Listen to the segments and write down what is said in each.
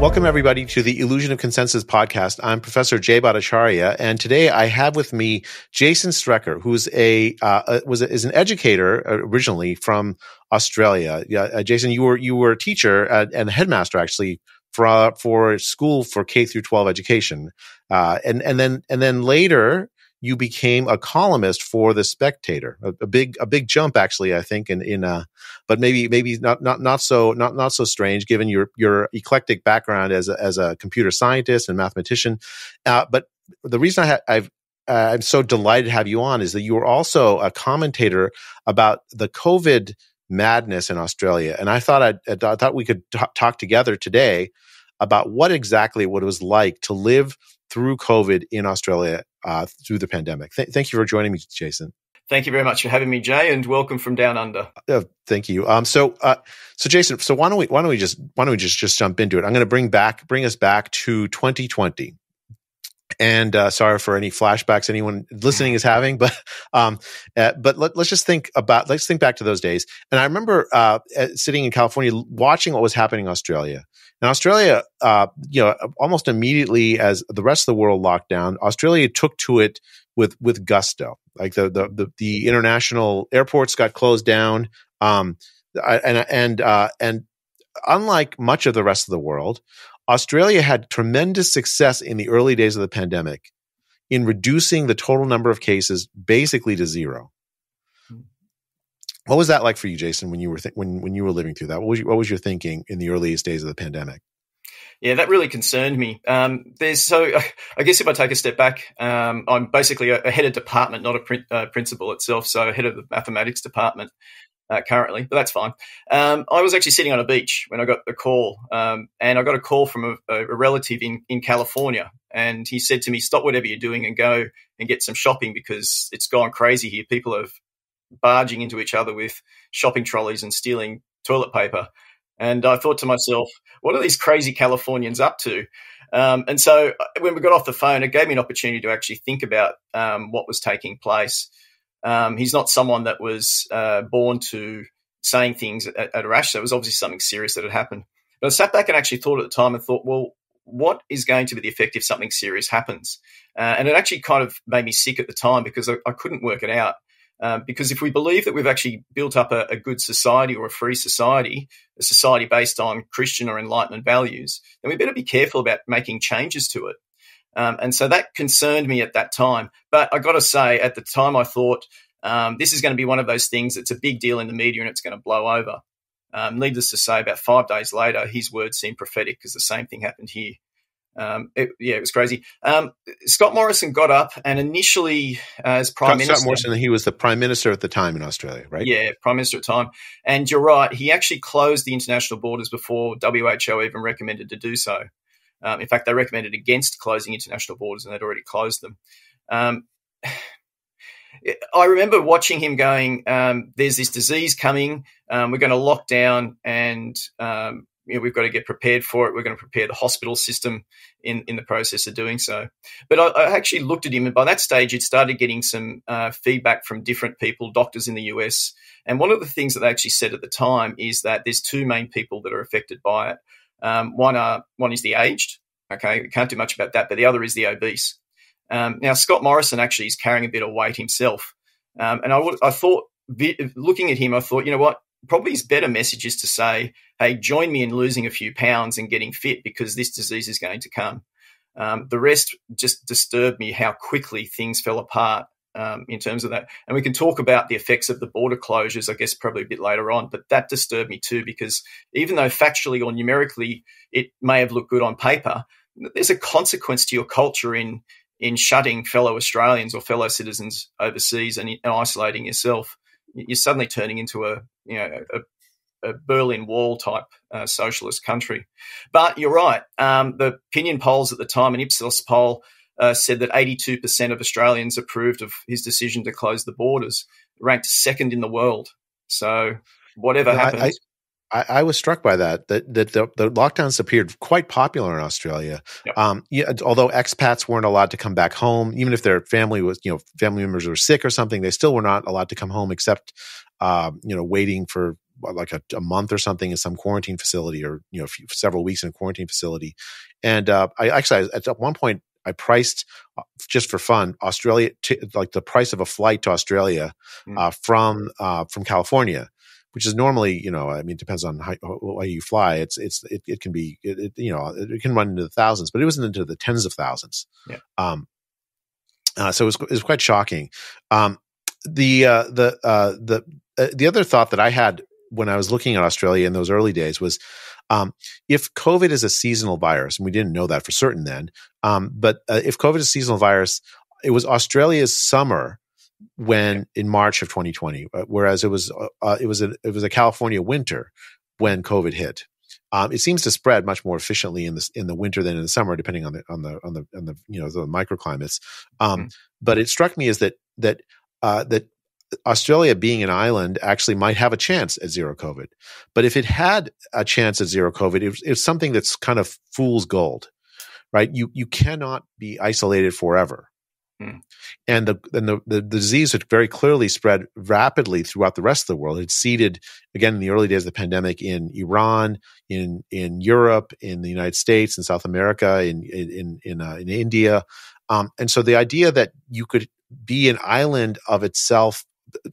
Welcome, everybody, to the Illusion of Consensus podcast. I'm Professor Jay Bhattacharya, and today I have with me Jason Strecker, who's is an educator originally from Australia. Jason, you were a teacher and headmaster actually for school for K through 12 education, and then later you became a columnist for The Spectator. A big jump, actually, I think, but maybe not so strange given your eclectic background as a computer scientist and mathematician. But the reason I'm so delighted to have you on is that you were also a commentator about the COVID madness in Australia, and I thought we could talk together today about what it was like to live through COVID in Australia through the pandemic. Thank you for joining me, Jason. Thank you very much for having me, Jay, and welcome from down under. Thank you. So Jason, why don't we just jump into it? I'm going to bring us back to 2020. And sorry for any flashbacks anyone listening is having, but let's think back to those days. And I remember sitting in California watching what was happening in Australia. In Australia, almost immediately as the rest of the world locked down, Australia took to it with gusto. Like the international airports got closed down, and unlike much of the rest of the world, Australia had tremendous success in the early days of the pandemic in reducing the total number of cases basically to zero. What was that like for you, Jason, when you were when you were living through that? What was your thinking in the earliest days of the pandemic? Yeah, that really concerned me. I guess if I take a step back, I'm basically a head of department, not a principal itself. So head of the mathematics department currently, but that's fine. I was actually sitting on a beach when I got the call, and I got a call from a relative in California, and he said to me, "Stop whatever you're doing and go and get some shopping because it's gone crazy here. People are barging into each other with shopping trolleys and stealing toilet paper." And I thought to myself, what are these crazy Californians up to? And so when we got off the phone, it gave me an opportunity to actually think about what was taking place. He's not someone that was born to saying things at a rash. So it was obviously something serious that had happened. But I sat back and actually thought at the time and thought, well, what is going to be the effect if something serious happens? And it actually kind of made me sick at the time because I couldn't work it out. Because if we believe that we've actually built up a good society or a free society, a society based on Christian or Enlightenment values, then we better be careful about making changes to it. And so that concerned me at that time. But I got to say, at the time, I thought this is going to be one of those things that's a big deal in the media and it's going to blow over. Needless to say, about 5 days later, his words seemed prophetic because the same thing happened here. It was crazy. Scott Morrison got up and initially as Prime Minister. Scott Morrison, he was the Prime Minister at the time in Australia, right? Yeah, Prime Minister at the time. And you're right, he actually closed the international borders before WHO even recommended to do so. In fact, they recommended against closing international borders and they'd already closed them. I remember watching him going, there's this disease coming, we're going to lock down and we've got to get prepared for it. We're going to prepare the hospital system in the process of doing so. But I actually looked at him, and by that stage, it started getting some feedback from different people, doctors in the US. And one of the things that they actually said at the time is that there's two main people that are affected by it. One is the aged. Okay, we can't do much about that. But the other is the obese. Now, Scott Morrison actually is carrying a bit of weight himself. And I thought, looking at him, I thought, you know what? Probably his better message is to say, hey, join me in losing a few pounds and getting fit because this disease is going to come. The rest just disturbed me how quickly things fell apart in terms of that. And we can talk about the effects of the border closures, I guess, probably a bit later on. But that disturbed me too because even though factually or numerically it may have looked good on paper, there's a consequence to your culture in shutting fellow Australians or fellow citizens overseas and isolating yourself. You're suddenly turning into a Berlin Wall type socialist country. But you're right. The opinion polls at the time, an Ipsos poll said that 82% of Australians approved of his decision to close the borders, ranked second in the world. So whatever happens. I was struck by that the lockdowns appeared quite popular in Australia. Yep. Although expats weren't allowed to come back home, even if their family members were sick or something, they still were not allowed to come home except, waiting for like a month or something in some quarantine facility, or several weeks in a quarantine facility. And at one point I priced, just for fun, Australia, like the price of a flight to Australia from California, which is normally, it depends on how you fly. It can be, it can run into the thousands, but it was into the tens of thousands. Yeah. So it was quite shocking. The other thought that I had when I was looking at Australia in those early days was, if COVID is a seasonal virus, and we didn't know that for certain then, but if COVID is a seasonal virus, it was Australia's summer in March of 2020, whereas it was a California winter when COVID hit. It seems to spread much more efficiently in the winter than in the summer, depending on the the microclimates. But it struck me as that Australia, being an island, actually might have a chance at zero COVID. But if it had a chance at zero COVID, it's something that's kind of fool's gold, right? You cannot be isolated forever. And the disease had very clearly spread rapidly throughout the rest of the world. It seeded, again, in the early days of the pandemic, in Iran, in Europe, in the United States, in South America, in India. And so the idea that you could be an island of itself,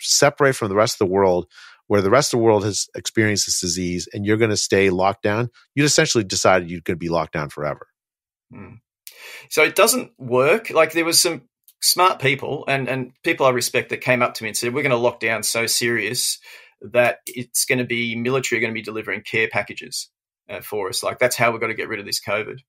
separate from the rest of the world, where the rest of the world has experienced this disease, and you're going to stay locked down, you'd essentially decided you're going to be locked down forever. So it doesn't work. Like, there was some smart people and people I respect that came up to me and said, we're going to lock down so serious that it's going to be military are going to be delivering care packages for us. Like, that's how we're going to get rid of this COVID.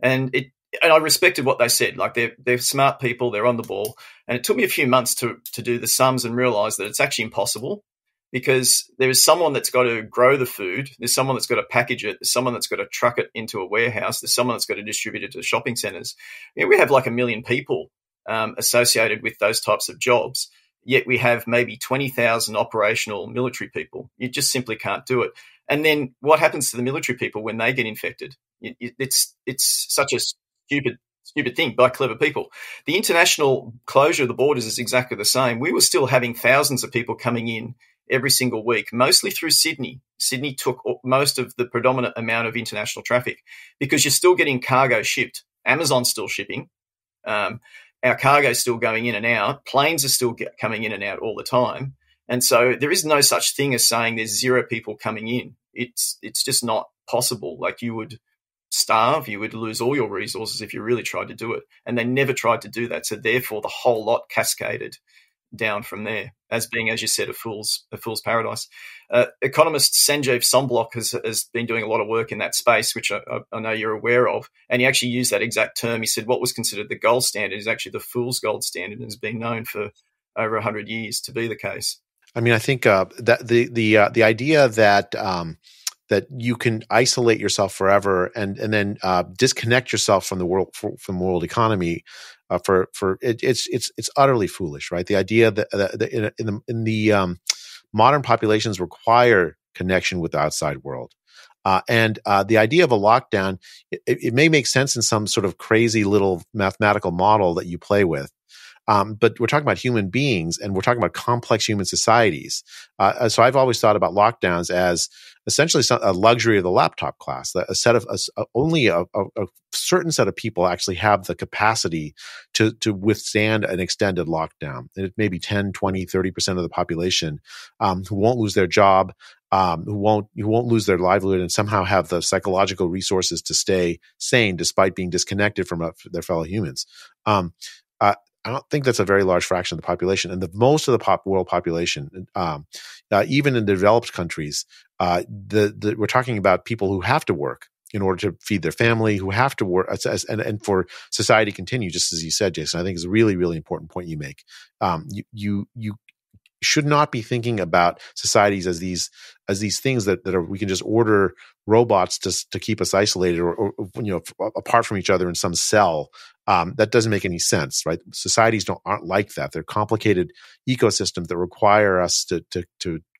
And I respected what they said. Like, they're smart people, they're on the ball. And it took me a few months to do the sums and realize that it's actually impossible, because there is someone that's got to grow the food, there's someone that's got to package it, there's someone that's got to truck it into a warehouse, there's someone that's got to distribute it to the shopping centres. We have like 1 million people associated with those types of jobs, yet we have maybe 20,000 operational military people. You just simply can't do it. And then what happens to the military people when they get infected? It's such a stupid thing by clever people. The international closure of the borders is exactly the same. We were still having thousands of people coming in every single week, mostly through Sydney. Sydney took most of the predominant amount of international traffic, because you're still getting cargo shipped. Amazon's still shipping. Our cargo is still going in and out. Planes are still coming in and out all the time. And so there is no such thing as saying there's zero people coming in. It's just not possible. Like, you would starve, you would lose all your resources if you really tried to do it. And they never tried to do that. So therefore, the whole lot cascaded down from there as being, as you said, a fool's paradise. Economist Sanjeev Somblok has been doing a lot of work in that space, which I know you're aware of. And he actually used that exact term. He said what was considered the gold standard is actually the fool's gold standard, and has been known for over 100 years to be the case. I mean, I think that the idea that that you can isolate yourself forever and then disconnect yourself from the world economy it's utterly foolish, right? The idea that in the modern populations require connection with the outside world. And the idea of a lockdown, it may make sense in some sort of crazy little mathematical model that you play with. But we're talking about human beings, and we're talking about complex human societies. So I've always thought about lockdowns as essentially a luxury of the laptop class. Only a certain set of people actually have the capacity to withstand an extended lockdown. And it may be 10, 20, 30% of the population who won't lose their job, who won't lose their livelihood, and somehow have the psychological resources to stay sane despite being disconnected from their fellow humans. I don't think that's a very large fraction of the population, and most of the world population, even in the developed countries, we're talking about people who have to work in order to feed their family, who have to work, and for society to continue. Just as you said, Jason, I think is a really, really important point you make. You should not be thinking about societies as these things that are, we can just order robots to keep us isolated or apart from each other in some cell. That doesn't make any sense, right? Societies aren't like that. They're complicated ecosystems that require us to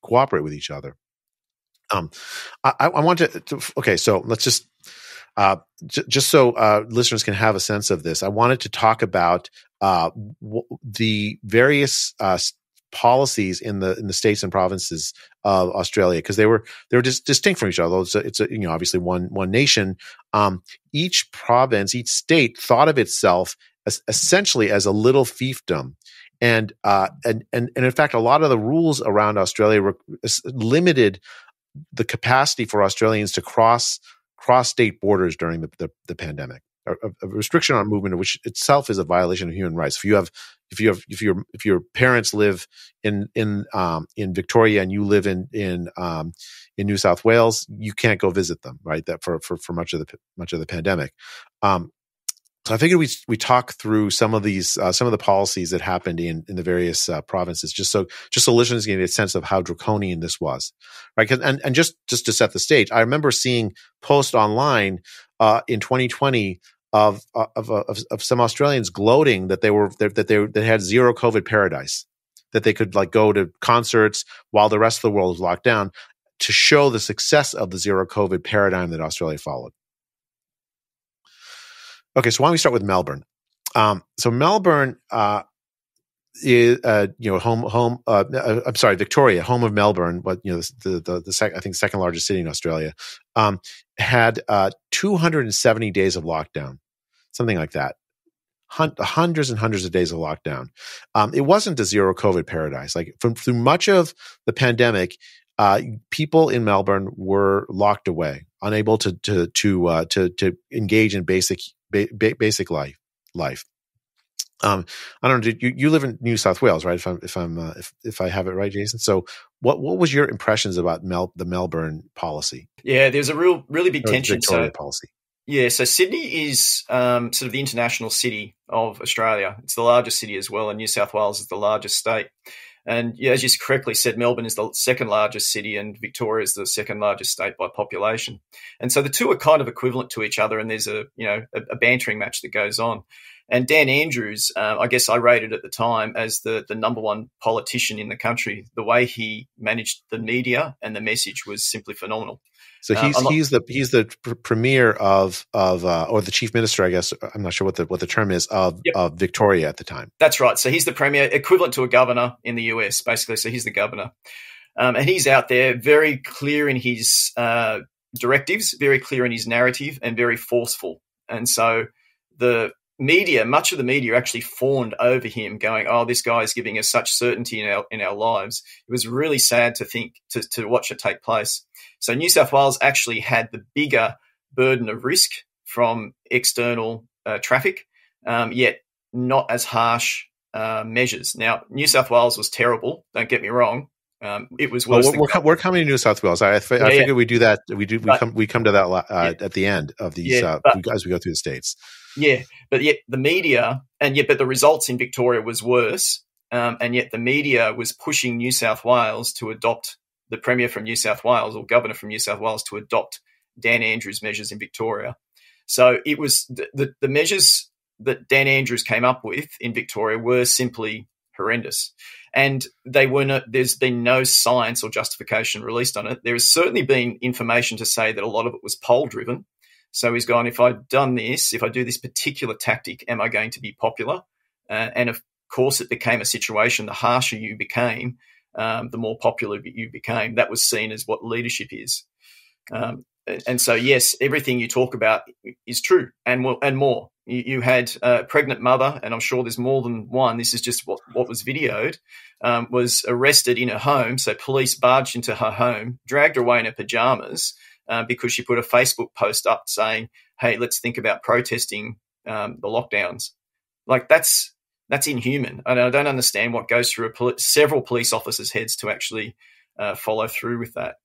cooperate with each other. I want to okay, so let's just so listeners can have a sense of this. I wanted to talk about the various policies in the states and provinces of Australia, because they were just distinct from each other. It's obviously one nation. Each province, each state thought of itself essentially as a little fiefdom. And in fact, a lot of the rules around Australia limited the capacity for Australians to cross state borders during the pandemic. A restriction on movement, which itself is a violation of human rights. If your parents live in Victoria and you live in New South Wales, you can't go visit them, right? That for much of the pandemic. So I figured we talk through some of the policies that happened in the various provinces, just so listeners can get a sense of how draconian this was, right? And just to set the stage, I remember seeing posts online in 2020 of some Australians gloating that they had zero COVID paradise, that they could like go to concerts while the rest of the world was locked down, to show the success of the zero COVID paradigm that Australia followed. Okay, so why don't we start with Melbourne? So Melbourne is Victoria, home of Melbourne, but I think second largest city in Australia, had 270 days of lockdown, something like that. Hundreds and hundreds of days of lockdown. It wasn't a zero COVID paradise. Like through much of the pandemic, people in Melbourne were locked away, unable to engage in basic life. I don't know. You live in New South Wales, right? If I have it right, Jason. So what was your impressions about the Melbourne policy? Yeah, there's a really big tension. Victoria policy. Yeah, so Sydney is sort of the international city of Australia. It's the largest city as well, and New South Wales is the largest state. And yeah, as you correctly said, Melbourne is the second largest city and Victoria is the second largest state by population. And so the two are kind of equivalent to each other, and there's a bantering match that goes on. And Dan Andrews, I guess I rated at the time as the number one politician in the country. The way he managed the media and the message was simply phenomenal. So he's the premier of or the chief minister, I guess. I'm not sure what the term is of Victoria at the time. That's right. So he's the premier, equivalent to a governor in the US, basically. So he's the governor, and he's out there very clear in his directives, very clear in his narrative, and very forceful. And so much of the media actually fawned over him, going, "Oh, this guy is giving us such certainty in our lives." It was really sad to watch it take place. So New South Wales actually had the bigger burden of risk from external traffic, yet not as harsh measures. Now, New South Wales was terrible. Don't get me wrong. It was worse. We're coming to New South Wales. I figured we do that. We come to that at the end of these as we go through the states. Yeah, but yet the media but the results in Victoria was worse, and yet the media was pushing New South Wales to adopt the Premier from New South Wales or Governor from New South Wales to adopt Dan Andrews' measures in Victoria. So it was the measures that Dan Andrews came up with in Victoria were simply horrendous. And there's been no science or justification released on it. There has certainly been information to say that a lot of it was poll-driven. So he's gone, if I do this particular tactic, am I going to be popular? And of course, it became a situation, the harsher you became, the more popular you became. That was seen as what leadership is. And so, yes, everything you talk about is true and more. You had a pregnant mother, and I'm sure there's more than one. This is just what was videoed, was arrested in her home. So police barged into her home, dragged her away in her pajamas because she put a Facebook post up saying, "Hey, let's think about protesting the lockdowns." Like that's inhuman. I don't understand what goes through several police officers' heads to actually follow through with that.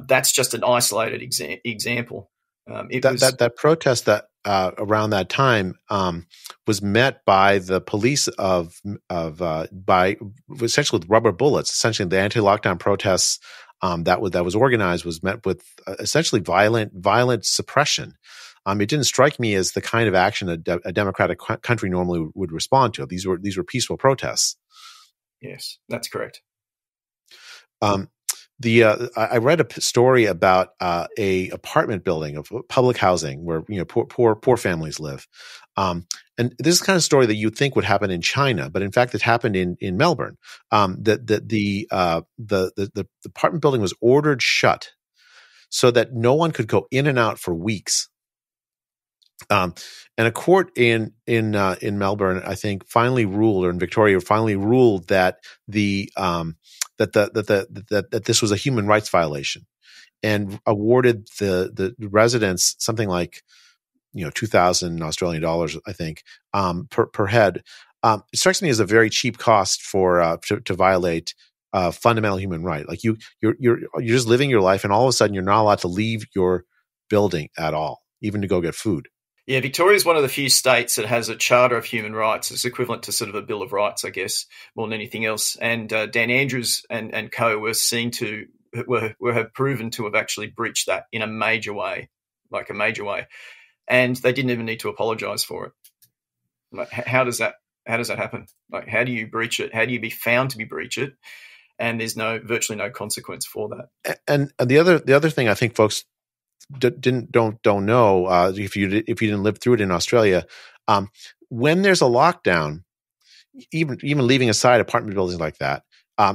That's just an isolated example. That protest that around that time was met by the police by essentially with rubber bullets. Essentially, the anti-lockdown protests that was organized was met with essentially violent suppression. It didn't strike me as the kind of action a democratic country normally would respond to. These were peaceful protests. Yes, that's correct. I read a story about a apartment building of public housing where poor families live, and this is the kind of story that you'd think would happen in China, but in fact it happened in Melbourne. The apartment building was ordered shut so that no one could go in and out for weeks. And a court in Melbourne, I think, finally ruled, or in Victoria, finally ruled that that this was a human rights violation, and awarded the residents something like $2,000 Australian, I think, per head. It strikes me as a very cheap cost for to violate a fundamental human right. Like you're just living your life, and all of a sudden you're not allowed to leave your building at all, even to go get food. Yeah, Victoria is one of the few states that has a Charter of Human Rights. It's equivalent to sort of a Bill of Rights, I guess, more than anything else. And Dan Andrews and co were seen to have proven to have actually breached that in a major way, and they didn't even need to apologise for it. Like, how does that happen? Like, how do you breach it? How do you be found to be breach it? And there's virtually no consequence for that. And the other thing I think folks don't know, if you didn't live through it in Australia, when there's a lockdown, even leaving aside apartment buildings like that,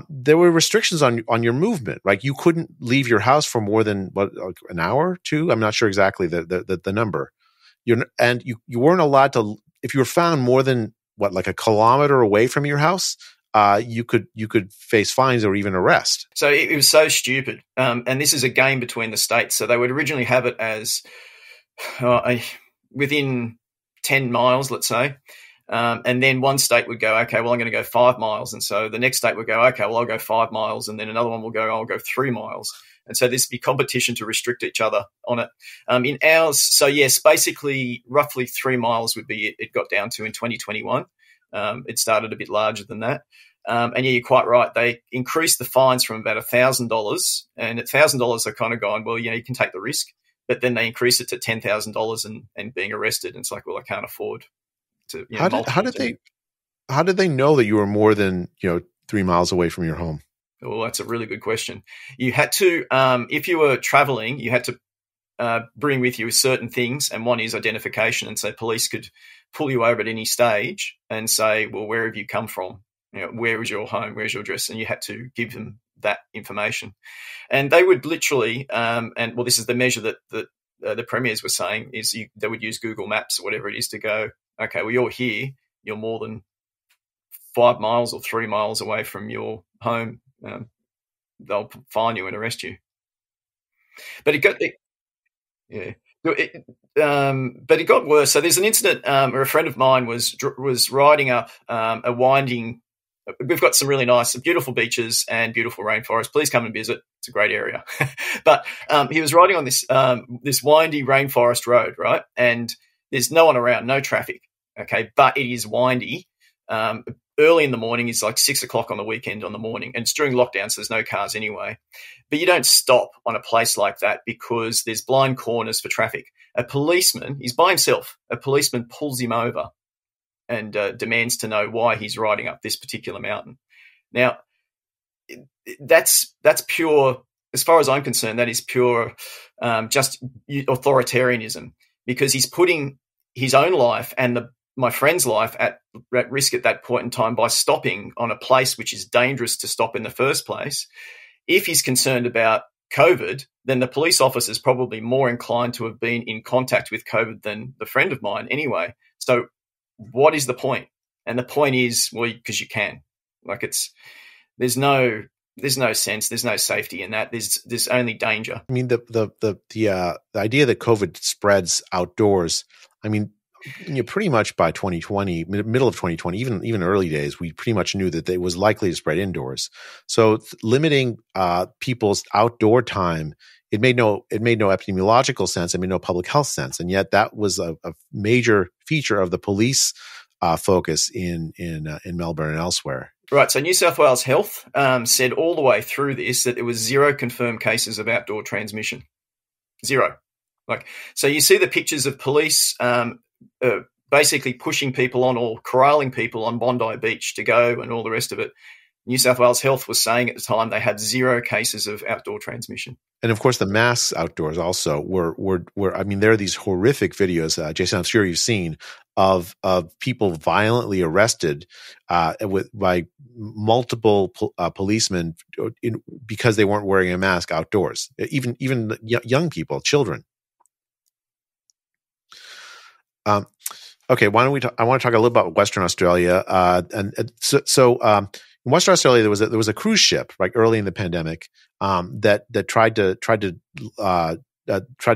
there were restrictions on your movement. Right, you couldn't leave your house for more than an hour or two. I'm not sure exactly the number. You weren't allowed to, if you were found more than like a kilometer away from your house, you could face fines or even arrest. So it was so stupid. And this is a game between the states. So they would originally have it as within 10 miles, let's say. And then one state would go, okay, well, I'm going to go 5 miles. And so the next state would go, okay, well, I'll go 5 miles. And then another one will go, I'll go 3 miles. And so this would be competition to restrict each other on it. In ours, so yes, basically roughly 3 miles would be it got down to in 2021. It started a bit larger than that. And yeah, you're quite right. They increased the fines from about $1,000, and at $1,000 they're kind of going, well, you can take the risk. But then they increased it to $10,000 and being arrested. And it's like, well, I can't afford to. How did they know that you were more than 3 miles away from your home? Well, that's a really good question. You had to, if you were traveling, you had to bring with you certain things, and one is identification. And so police could pull you over at any stage and say, well, where have you come from? Where is your home? Where's your address? And you had to give them that information. And they would literally, this is the measure that the premiers were saying, is they would use Google Maps or whatever it is to go, okay, well, you're here. You're more than 5 miles or 3 miles away from your home. They'll fine you and arrest you. But it got worse. So there's an incident where a friend of mine was riding up a winding. We've got some really nice, beautiful beaches and beautiful rainforest. Please come and visit. It's a great area. But he was riding on this windy rainforest road, right? And there's no one around, no traffic. Okay, but it is windy. Early in the morning is like 6 o'clock on the weekend on the morning, and it's during lockdown, so there's no cars anyway. But you don't stop on a place like that because there's blind corners for traffic. A policeman, he's by himself. A policeman pulls him over and demands to know why he's riding up this particular mountain. Now, that's pure, as far as I'm concerned, that is pure just authoritarianism, because he's putting his own life and my friend's life at risk at that point in time by stopping on a place which is dangerous to stop in the first place. If he's concerned about COVID, then the police officer is probably more inclined to have been in contact with COVID than the friend of mine anyway. So what is the point? And the point is, well, because you can. Like, there's no sense, there's no safety in that. There's only danger. I mean, the idea that COVID spreads outdoors, I mean, pretty much by 2020, middle of 2020, even early days, we pretty much knew that it was likely to spread indoors. So limiting people's outdoor time, it made no epidemiological sense. It made no public health sense, and yet that was a major feature of the police focus in Melbourne and elsewhere. Right. So New South Wales Health said all the way through this that there was 0 confirmed cases of outdoor transmission. 0. So you see the pictures of police basically pushing people on or corralling people on Bondi Beach to go and all the rest of it. New South Wales Health was saying at the time they had 0 cases of outdoor transmission. And of course, the masks outdoors also were. I mean, there are these horrific videos, Jason, I'm sure you've seen of people violently arrested by multiple policemen because they weren't wearing a mask outdoors. Even young people, children. Okay, why don't we? I want to talk a little about Western Australia, in Western Australia, there was a cruise ship early in the pandemic that tried to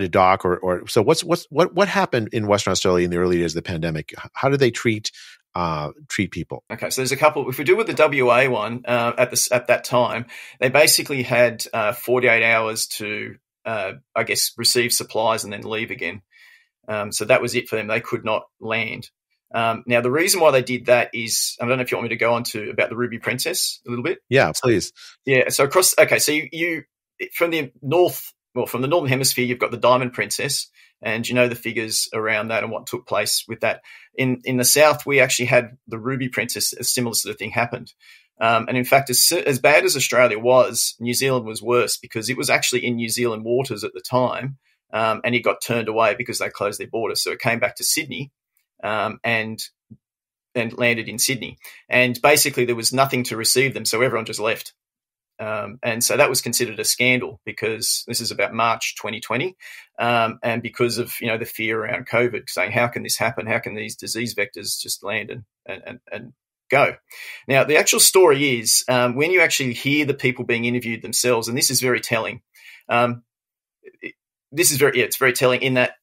dock or so. What happened in Western Australia in the early days of the pandemic? How did they treat people? Okay, so there's a couple. If we do with the WA one at that time, they basically had 48 hours to receive supplies and then leave again. So that was it for them. They could not land. Now, the reason why they did that is, I don't know if you want me to go on to about the Ruby Princess a little bit. Yeah, please. Yeah. So so you from the Northern Hemisphere, you've got the Diamond Princess, and the figures around that and what took place with that. In the South, we actually had the Ruby Princess. A similar sort of thing happened. And in fact, as bad as Australia was, New Zealand was worse because it was actually in New Zealand waters at the time, and it got turned away because they closed their borders. So it came back to Sydney. And landed in Sydney. And basically there was nothing to receive them, so everyone just left. And so that was considered a scandal because this is about March 2020, and because of the fear around COVID, saying how can this happen? How can these disease vectors just land and go? Now, the actual story is when you actually hear the people being interviewed themselves, and this is very telling. It's very telling in that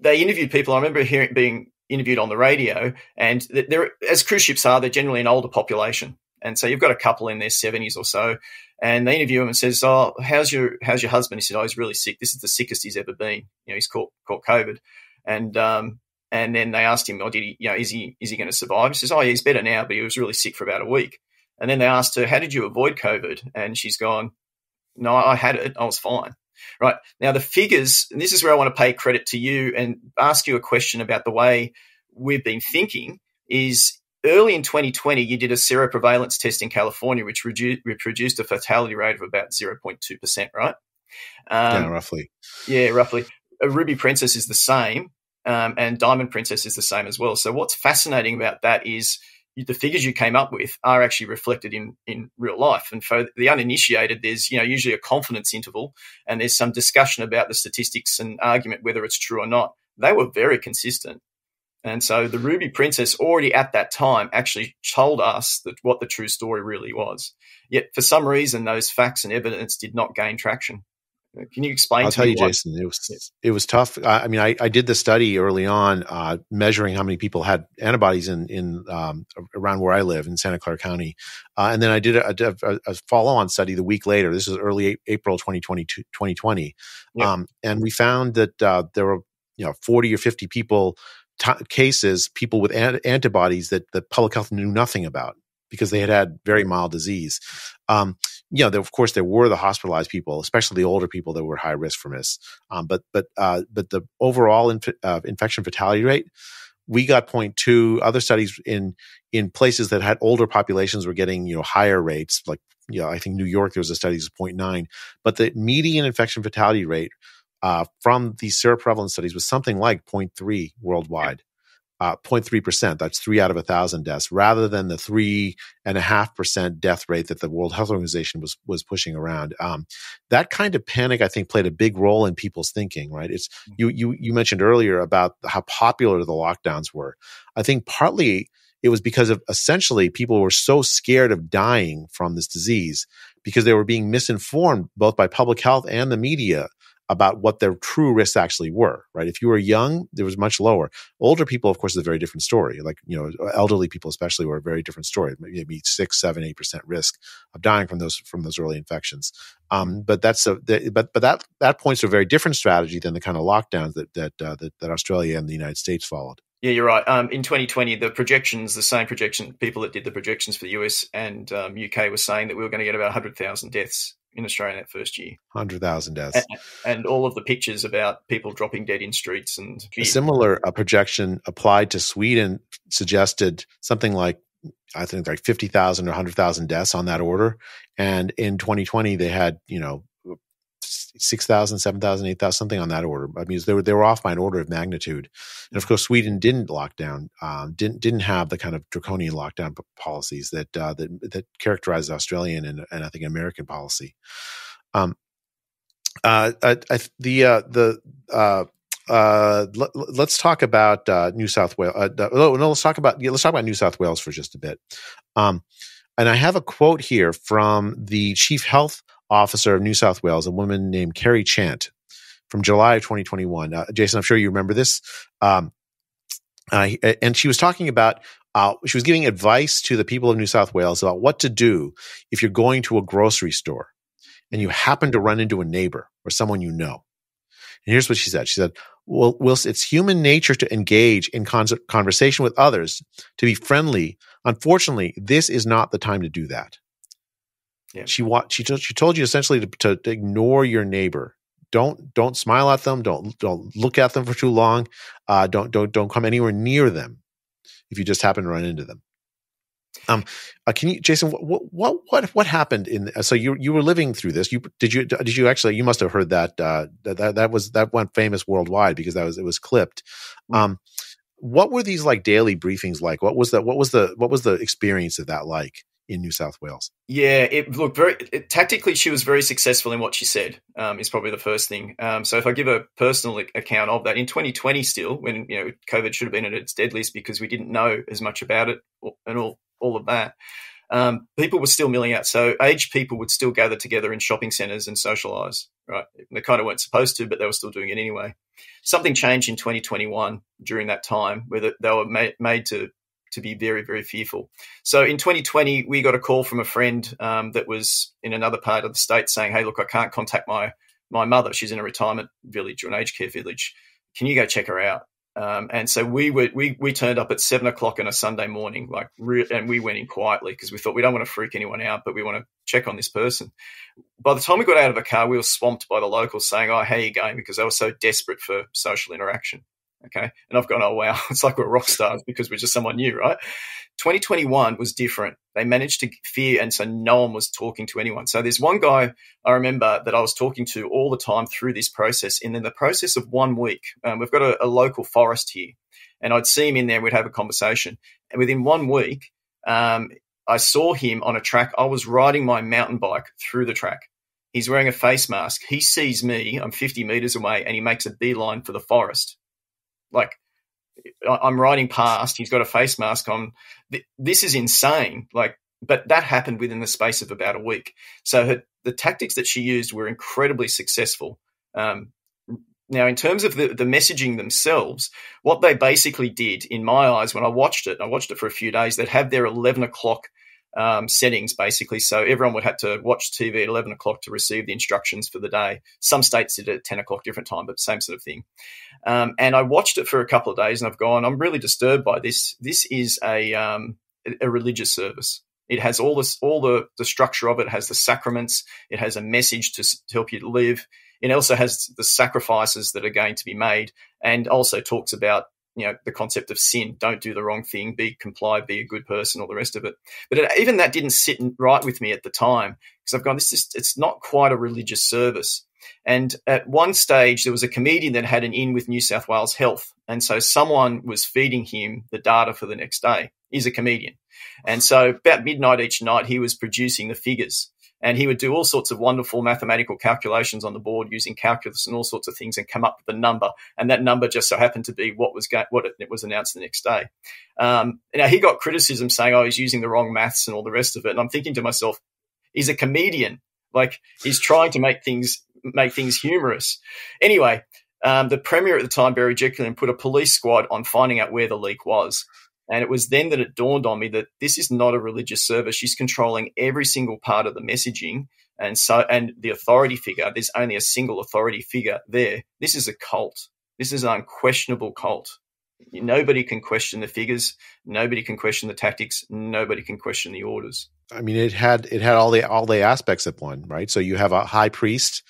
they interviewed people. I remember being interviewed on the radio, and they're, as cruise ships are, they're generally an older population. And so you've got a couple in their 70s or so, and they interview him and says, "Oh, how's your husband?" He said, "Oh, he's really sick. This is the sickest he's ever been. He's caught COVID." And then they asked him, "Oh, did he? Is he going to survive?" He says, "Oh, yeah, he's better now, but he was really sick for about a week." And then they asked her, "How did you avoid COVID?" And she's gone, "No, I had it. I was fine." Right. Now, the figures, and this is where I want to pay credit to you and ask you a question about the way we've been thinking, is early in 2020, you did a seroprevalence test in California, which produced a fatality rate of about 0.2%, right? Yeah, roughly. Yeah, roughly. A Ruby Princess is the same, and Diamond Princess is the same as well. So what's fascinating about that is the figures you came up with are actually reflected in real life. And for the uninitiated, there's usually a confidence interval, and there's some discussion about the statistics and argument whether it's true or not. They were very consistent. And so the Ruby Princess already at that time actually told us what the true story really was. Yet for some reason, those facts and evidence did not gain traction. Can you explain? I'll tell you, Jason, it was tough. I mean, I did the study early on, measuring how many people had antibodies in around where I live in Santa Clara County, and then I did a follow-on study the week later. This was early April 2020, Yep. and we found that there were 40 or 50 people with antibodies that the public health knew nothing about, because they had very mild disease. Of course, there were the hospitalized people, especially the older people that were high risk from this. But the overall infection fatality rate, we got 0.2. Other studies in places that had older populations were getting higher rates. Like I think New York, there was a study that was 0.9. But the median infection fatality rate from these seroprevalence studies was something like 0.3 worldwide. 0.3%. That's 3 out of 1,000 deaths, rather than the 3.5% death rate that the World Health Organization was pushing around. That kind of panic, I think, played a big role in people's thinking. Right? It's you mentioned earlier about how popular the lockdowns were. I think partly it was because of essentially people were so scared of dying from this disease because they were being misinformed both by public health and the media about what their true risks actually were, right? If you were young, there was much lower. Older people, of course, is a very different story. Like, elderly people especially were a very different story. Maybe 6, 7, 8% risk of dying from those early infections. But that points to a very different strategy than the kind of lockdowns that Australia and the United States followed. Yeah, you're right. In 2020, the same projection, people that did the projections for the US and UK were saying that we were going to get about 100,000 deaths in Australia that first year. 100,000 deaths. And all of the pictures about people dropping dead in streets. And a similar projection applied to Sweden suggested something like I think like 50,000 or 100,000 deaths on that order. And in 2020, they had, 6,000, 7,000, 8,000, something on that order. I mean, they were off by an order of magnitude. And of course, Sweden didn't lock down, didn't have the kind of draconian lockdown policies that characterize Australian and I think American policy. Let's talk about New South Wales. Let's talk about New South Wales for just a bit. And I have a quote here from the Chief Health Officer of New South Wales, a woman named Carrie Chant, from July of 2021. Jason, I'm sure you remember this. And she was talking about, she was giving advice to the people of New South Wales about what to do if you're going to a grocery store and you happen to run into a neighbor or someone you know. And here's what she said. She said, well, it's human nature to engage in conversation with others, to be friendly. Unfortunately, this is not the time to do that. Yeah. She told you essentially to ignore your neighbor. Don't smile at them. Don't look at them for too long. Don't come anywhere near them if you just happen to run into them. Can you, Jason? What happened so you were living through this? Did you actually? You must have heard that went famous worldwide because it was clipped. What were these like daily briefings like? What was the experience of that like in New South Wales? Yeah, it looked tactically. She was very successful in what she said. Is probably the first thing. So if I give a personal account of that, in 2020, still when COVID should have been at its deadliest because we didn't know as much about it and all of that, people were still milling out. So aged people would still gather together in shopping centres and socialise. Right, they kind of weren't supposed to, but they were still doing it anyway. Something changed in 2021 during that time where they were made to be very, very fearful. So in 2020, we got a call from a friend that was in another part of the state saying, hey, look, I can't contact my mother. She's in a retirement village or an aged care village. Can you go check her out? And so we turned up at 7:00 on a Sunday morning, and we went in quietly because we thought we don't want to freak anyone out, but we want to check on this person. By the time we got out of the car, we were swamped by the locals saying, oh, how are you going? Because they were so desperate for social interaction. Okay. And I've gone, oh, wow, it's like we're rock stars because we're just someone new, right? 2021 was different. They managed to fear, and so no one was talking to anyone. So there's one guy I remember that I was talking to all the time through this process. And in the process of 1 week, we've got a local forest here, and I'd see him in there and we'd have a conversation. And within 1 week, I saw him on a track. I was riding my mountain bike through the track. He's wearing a face mask. He sees me. I'm 50 meters away, and he makes a beeline for the forest. Like, I'm riding past, he's got a face mask on. This is insane. But that happened within the space of about a week. So the tactics that she used were incredibly successful. Now, in terms of the messaging themselves, what they basically did, in my eyes, when I watched it for a few days, they'd have their 11 o'clock settings, basically. So everyone would have to watch TV at 11 o'clock to receive the instructions for the day. Some states did it at 10 o'clock, different time, but same sort of thing. And I watched it for a couple of days, and I've gone, I'm really disturbed by this. This is a religious service. It has all the structure of it. It has the sacraments. It has a message to help you to live. It also has the sacrifices that are going to be made, and also talks about the concept of sin. Don't do the wrong thing. Be complied. Be a good person. All the rest of it. But even that didn't sit right with me at the time, because I've gone, it's not quite a religious service. And at one stage, there was a comedian that had an in with New South Wales Health, and so someone was feeding him the data for the next day. He's a comedian, and so about midnight each night, he was producing the figures. And he would do all sorts of wonderful mathematical calculations on the board using calculus and all sorts of things and come up with a number. And that number just so happened to be what it was announced the next day. Now, he got criticism saying, oh, he's using the wrong maths and all the rest of it. And I'm thinking to myself, he's a comedian. He's trying to make things humorous. Anyway, the Premier at the time, Barry Jekyllin, put a police squad on finding out where the leak was. And it was then that it dawned on me that this is not a religious service. She's controlling every single part of the messaging. And the authority figure, there's only a single authority figure there. This is a cult. This is an unquestionable cult. Nobody can question the figures. Nobody can question the tactics. Nobody can question the orders. I mean, it had all the aspects of one, right? So you have a high priest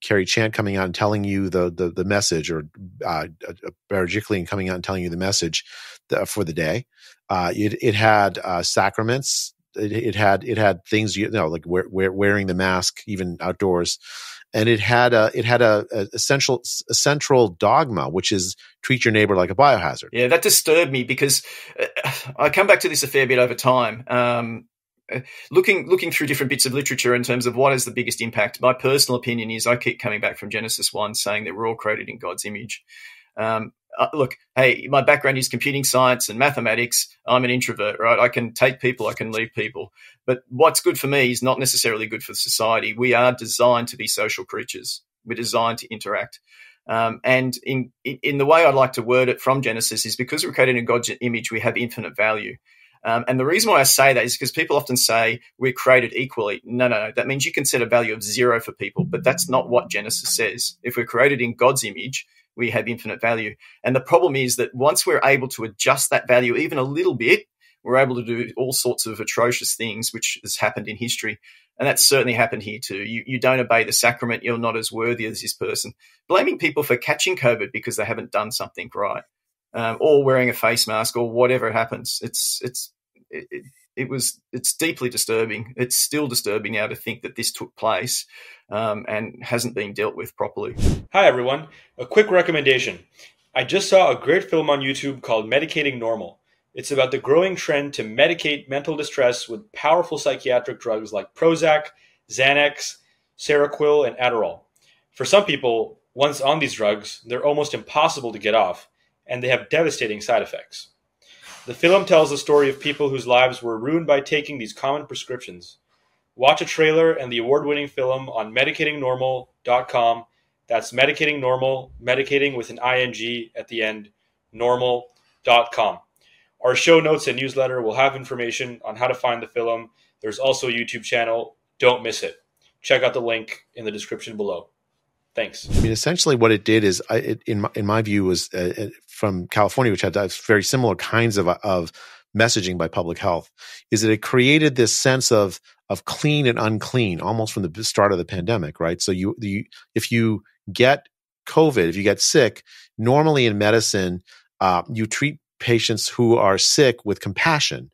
Carrie Chant coming out and telling you the message, or Barry Jickling coming out and telling you the message for the day. It had sacraments. It had things, like wearing the mask even outdoors, and it had a central dogma, which is treat your neighbor like a biohazard. Yeah, that disturbed me because I come back to this a fair bit over time. Looking through different bits of literature in terms of what is the biggest impact. My personal opinion is I keep coming back from Genesis 1 saying that we're all created in God's image. Look, hey, my background is computing science and mathematics. I'm an introvert, right? I can take people, I can leave people. But what's good for me is not necessarily good for society. We are designed to be social creatures. We're designed to interact. And in the way I'd like to word it from Genesis is because we're created in God's image, we have infinite value. And the reason why I say that is because people often say we're created equally. No. That means you can set a value of 0 for people, but that's not what Genesis says. If we're created in God's image, we have infinite value. And the problem is that once we're able to adjust that value even a little bit, we're able to do all sorts of atrocious things, which has happened in history. And that's certainly happened here too. You don't obey the sacrament, you're not as worthy as this person. Blaming people for catching COVID because they haven't done something right, or wearing a face mask or whatever happens. It's deeply disturbing. It's still disturbing now to think that this took place and hasn't been dealt with properly. Hi, everyone. A quick recommendation. I just saw a great film on YouTube called Medicating Normal. It's about the growing trend to medicate mental distress with powerful psychiatric drugs like Prozac, Xanax, Seroquel, and Adderall. For some people, once on these drugs, they're almost impossible to get off, and they have devastating side effects. The film tells the story of people whose lives were ruined by taking these common prescriptions. Watch a trailer and the award-winning film on medicatingnormal.com. That's Medicating Normal, medicating with an ing at the end, normal.com. Our show notes and newsletter will have information on how to find the film. There's also a YouTube channel. Don't miss it. Check out the link in the description below. Thanks. I mean, essentially what it did is, in my view, was from California, which had very similar kinds of messaging by public health, is that it created this sense of clean and unclean almost from the start of the pandemic, right? So if you get COVID, if you get sick, normally in medicine, you treat patients who are sick with compassion.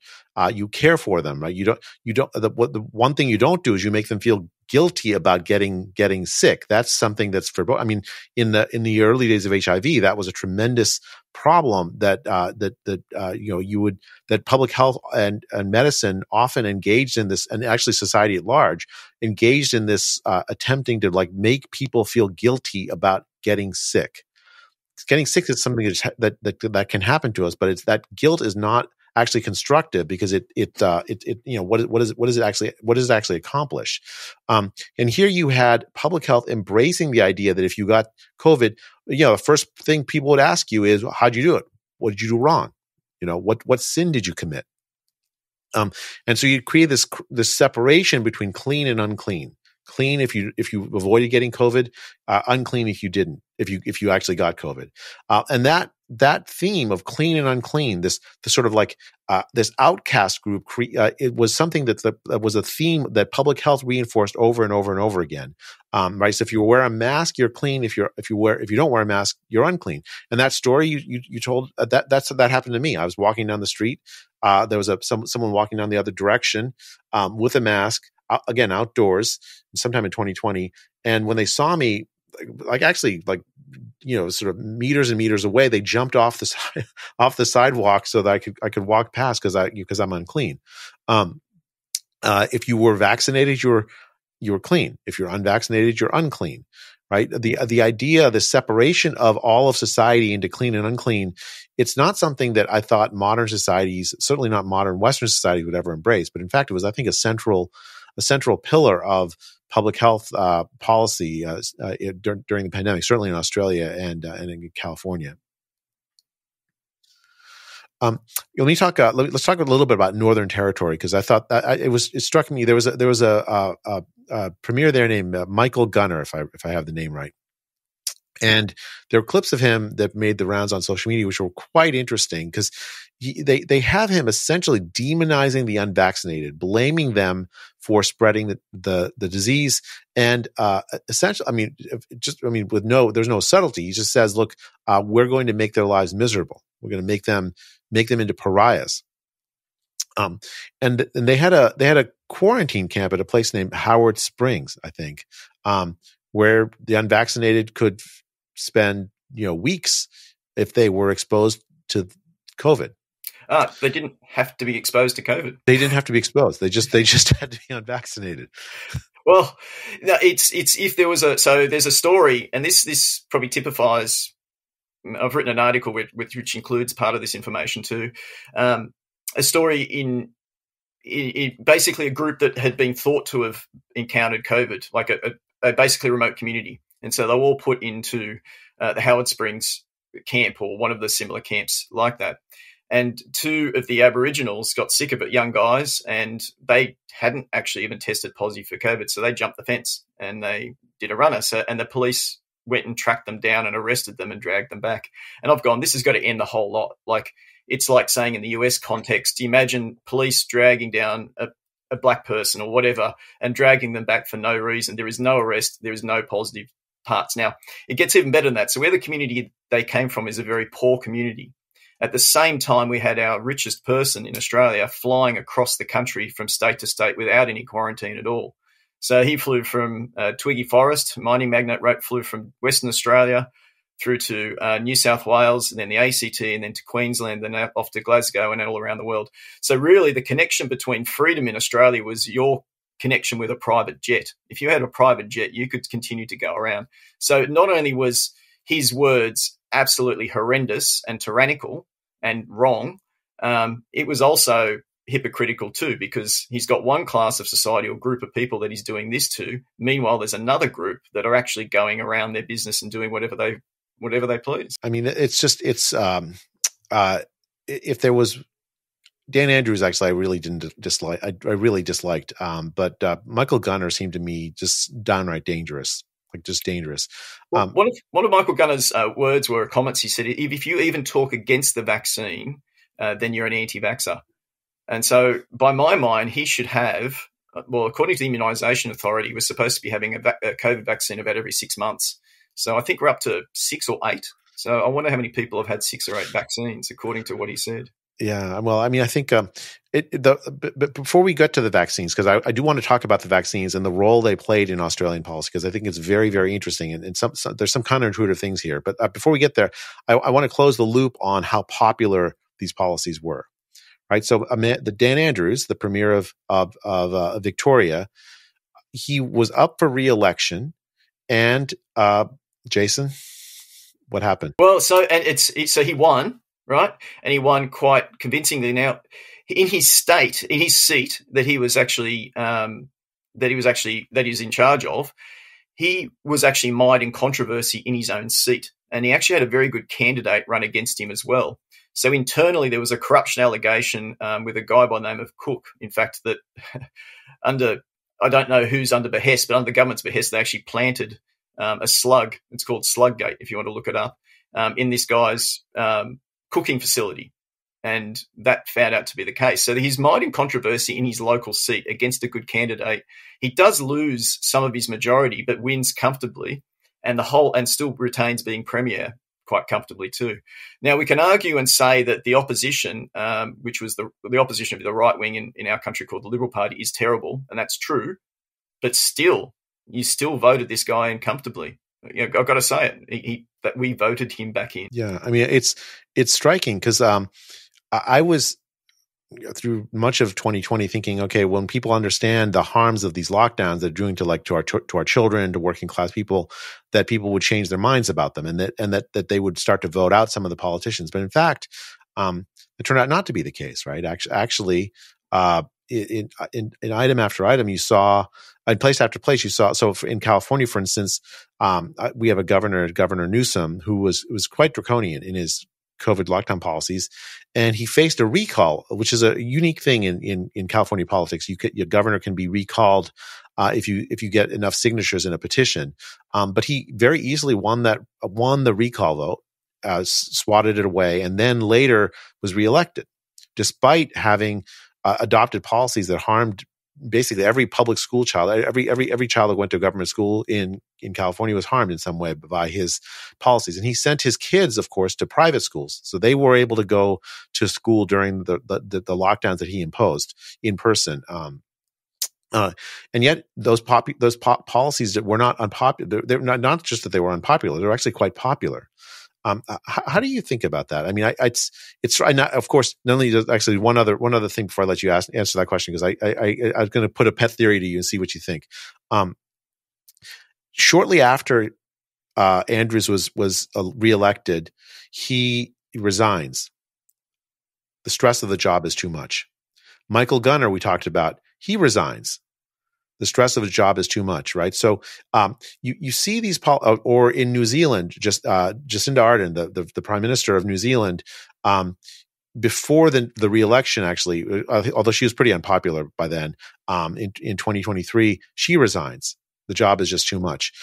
You care for them, right? The one thing you don't do is you make them feel guilty about getting sick. That's something that's I mean, in the early days of HIV, that was a tremendous problem that public health and medicine often engaged in this, and actually society at large engaged in this, attempting to make people feel guilty about getting sick. Getting sick is something that can happen to us, but that guilt is not actually constructive because what does it actually accomplish? And here you had public health embracing the idea that if you got COVID, the first thing people would ask you is, how'd you do it? What did you do wrong? What sin did you commit? And so you create this separation between clean and unclean. Clean if you avoided getting COVID, unclean if you didn't, if you actually got COVID, and that theme of clean and unclean, this sort of this outcast group, it was something that was a theme that public health reinforced over and over and over again. Right. So if you wear a mask, you're clean. If you don't wear a mask, you're unclean. And that story you told, that happened to me. I was walking down the street. There was someone walking down the other direction with a mask. Again, outdoors, sometime in 2020. And when they saw me, sort of meters and meters away, they jumped off the sidewalk so that I could walk past because I'm unclean. If you were vaccinated, you were clean. If you're unvaccinated, you're unclean. Right? The idea, the separation of all of society into clean and unclean, it's not something that I thought modern societies, certainly not modern Western society, would ever embrace. But in fact, it was, I think, a central pillar of public health policy during the pandemic, certainly in Australia and in California. Let's talk a little bit about Northern Territory, because I thought that it struck me there was a premier there named Michael Gunner, if I have the name right. And there are clips of him that made the rounds on social media, which were quite interesting because they have him essentially demonizing the unvaccinated, blaming them for spreading the disease, and essentially, there's no subtlety. He just says, "Look, we're going to make their lives miserable. We're going to make them into pariahs." And they had a quarantine camp at a place named Howard Springs, I think, where the unvaccinated could spend weeks if they were exposed to COVID. They didn't have to be exposed to COVID. They didn't have to be exposed. They just had to be unvaccinated. Well, it's if there was there's a story, and this probably typifies. I've written an article which includes part of this information too. A story in basically a group that had been thought to have encountered COVID, like a basically remote community, and so they were all put into the Howard Springs camp or one of the similar camps like that. And two of the Aboriginals got sick of it, young guys, and they hadn't actually even tested positive for COVID. So they jumped the fence and they did a runner. And the police went and tracked them down and arrested them and dragged them back. And I've gone, this has got to end the whole lot. Like, it's like saying in the US context, you imagine police dragging down a black person or whatever and dragging them back for no reason. There is no arrest. There is no positive parts. Now, it gets even better than that. So where the community they came from is a very poor community. At the same time, we had our richest person in Australia flying across the country from state to state without any quarantine at all. So he flew from Twiggy Forest, mining magnate, flew from Western Australia through to New South Wales, and then the ACT, and then to Queensland, and then off to Glasgow and all around the world. So really the connection between freedom in Australia was your connection with a private jet. If you had a private jet, you could continue to go around. So not only was his words absolutely horrendous and tyrannical and wrong, it was also hypocritical too, because he's got one class of society or group of people that he's doing this to. Meanwhile, there's another group that are actually going around their business and doing whatever they please. I mean, if there was Dan Andrews, actually, I really didn't dislike. I really disliked, but Michael Gunner seemed to me just downright dangerous. Like, just dangerous. One of Michael Gunner's words were comments. He said, if you even talk against the vaccine, then you're an anti-vaxxer. And so by my mind, he should have, according to the Immunisation Authority, we're supposed to be having a COVID vaccine about every 6 months. So I think we're up to 6 or 8. So I wonder how many people have had 6 or 8 vaccines, according to what he said. Yeah, well, I mean, I think but before we get to the vaccines, because I do want to talk about the vaccines and the role they played in Australian policy, because I think it's very, very interesting, and there's some counterintuitive things here. But before we get there, I want to close the loop on how popular these policies were. Right, so the Dan Andrews, the Premier of Victoria, he was up for re-election, and Jason, what happened? Well, so he won. Right, and he won quite convincingly. Now, in his seat that he was actually in charge of, he was actually mired in controversy in his own seat, and he actually had a very good candidate run against him as well. So internally, there was a corruption allegation with a guy by the name of Cook. In fact, that I don't know who's under behest, but under the government's behest, they actually planted a slug. It's called Sluggate, if you want to look it up, in this guy's cooking facility, and that found out to be the case. So he's mired in controversy in his local seat against a good candidate. He does lose some of his majority, but wins comfortably, and still retains being premier quite comfortably too. Now, we can argue and say that the opposition, which was the opposition of the right wing in our country called the Liberal Party, is terrible, and that's true. But still, you still voted this guy in comfortably. I've got to say it. That we voted him back in. Yeah, I mean, it's striking because I was through much of 2020 thinking, okay, when people understand the harms of these lockdowns they're doing to our children, to working class people, that people would change their minds about them, and that they would start to vote out some of the politicians. But in fact, it turned out not to be the case, right? Actually, in item after item, you saw. In place after place, you saw. So in California, for instance, we have Governor Newsom, who was quite draconian in his COVID lockdown policies, and he faced a recall, which is a unique thing in California politics. Your governor can be recalled if you get enough signatures in a petition, but he very easily won the recall vote, swatted it away, and then later was reelected, despite having adopted policies that harmed basically every public school child. Every child that went to a government school in California was harmed in some way by his policies. And he sent his kids, of course, to private schools, so they were able to go to school during the lockdowns that he imposed in person. And yet those policies that were not unpopular, they're not just that they were unpopular, they're actually quite popular. How do you think about that? I mean, it's not, of course, not only does, actually one other thing before I let you answer that question, because I was going to put a pet theory to you and see what you think. Shortly after Andrews was reelected, he resigns. The stress of the job is too much. Michael Gunner, we talked about, he resigns. The stress of his job is too much, right? So you see these, or in New Zealand, just Jacinda Ardern, the Prime Minister of New Zealand, before the re-election, actually, although she was pretty unpopular by then, in 2023, she resigns. The job is just too much.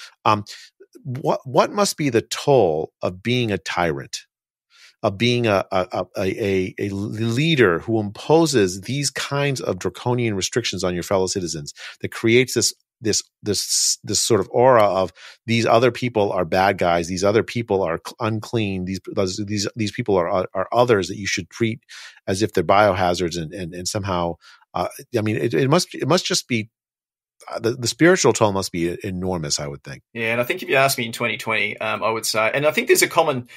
What must be the toll of being a tyrant, of being a leader who imposes these kinds of draconian restrictions on your fellow citizens, that creates this sort of aura of these other people are bad guys, these other people are unclean, these people are others that you should treat as if they're biohazards, and somehow I mean it must just be the spiritual toll must be enormous, I would think. Yeah, and I think if you asked me in 2020, I would say, and I think there's a common,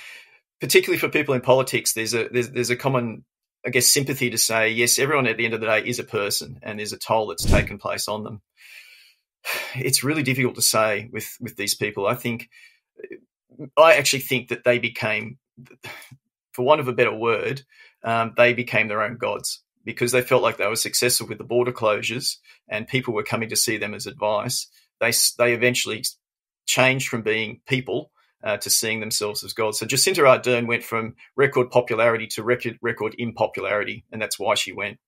particularly for people in politics, there's a common, I guess, sympathy to say, yes, everyone at the end of the day is a person, and there's a toll that's taken place on them. It's really difficult to say with these people. I actually think that they became, for want of a better word, they became their own gods, because they felt like they were successful with the border closures and people were coming to see them as advice. They eventually changed from being people to seeing themselves as gods. So Jacinda Ardern went from record popularity to record impopularity, and that's why she went.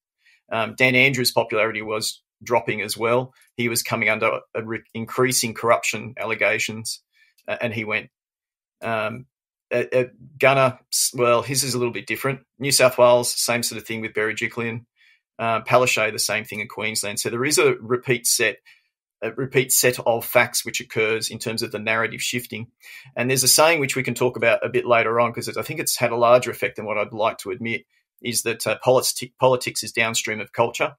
Dan Andrews' popularity was dropping as well. He was coming under increasing corruption allegations, and he went. Gunner, well, his is a little bit different. New South Wales, same sort of thing with Berejiklian. Palaszczuk, the same thing in Queensland. So there is a repeat set of facts which occurs in terms of the narrative shifting. And there's a saying which we can talk about a bit later on, because I think it's had a larger effect than what I'd like to admit, is that politics is downstream of culture.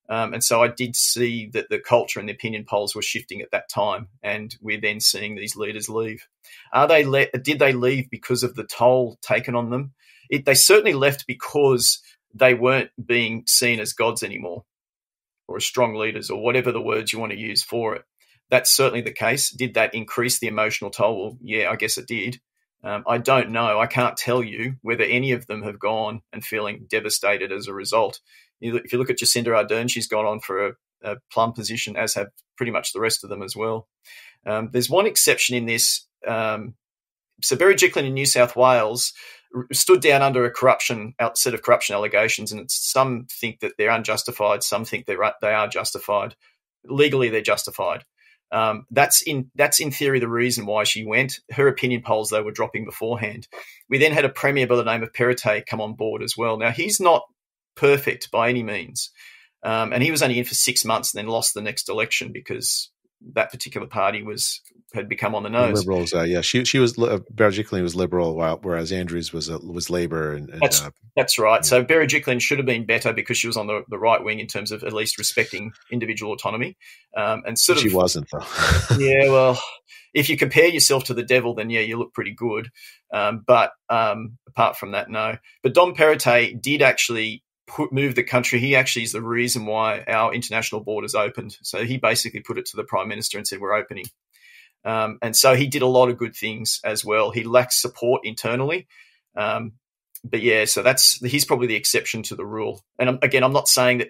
And so I did see that the culture and the opinion polls were shifting at that time, and we're then seeing these leaders leave. Did they leave because of the toll taken on them? They certainly left because they weren't being seen as gods anymore, or as strong leaders, or whatever the words you want to use for it. That's certainly the case. Did that increase the emotional toll? Well, yeah, I guess it did. I don't know. I can't tell you whether any of them have gone and feeling devastated as a result. If you look at Jacinda Ardern, she's gone on for a plum position, as have pretty much the rest of them as well. There's one exception in this. So Berejiklian in New South Wales stood down under a set of corruption allegations, and some think that they're unjustified, some think they are justified. Legally, they're justified. That's in theory the reason why she went. Her opinion polls, though, were dropping beforehand. We then had a premier by the name of Perrottet come on board as well. Now, he's not perfect by any means, and he was only in for 6 months and then lost the next election because that particular party had become on the nose. Liberals, yeah, she was Berejiklian was Liberal, whereas Andrews was Labor, and that's right. Yeah. So Berejiklian should have been better because she was on the right wing in terms of at least respecting individual autonomy, and she wasn't though. Yeah, well, if you compare yourself to the devil, then yeah, you look pretty good. But apart from that, no. But Dom Perrottet did actually move the country. He actually is the reason why our international borders opened. So he basically put it to the Prime Minister and said, we're opening. And so he did a lot of good things as well. He lacks support internally. But yeah, so he's probably the exception to the rule. And again, I'm not saying that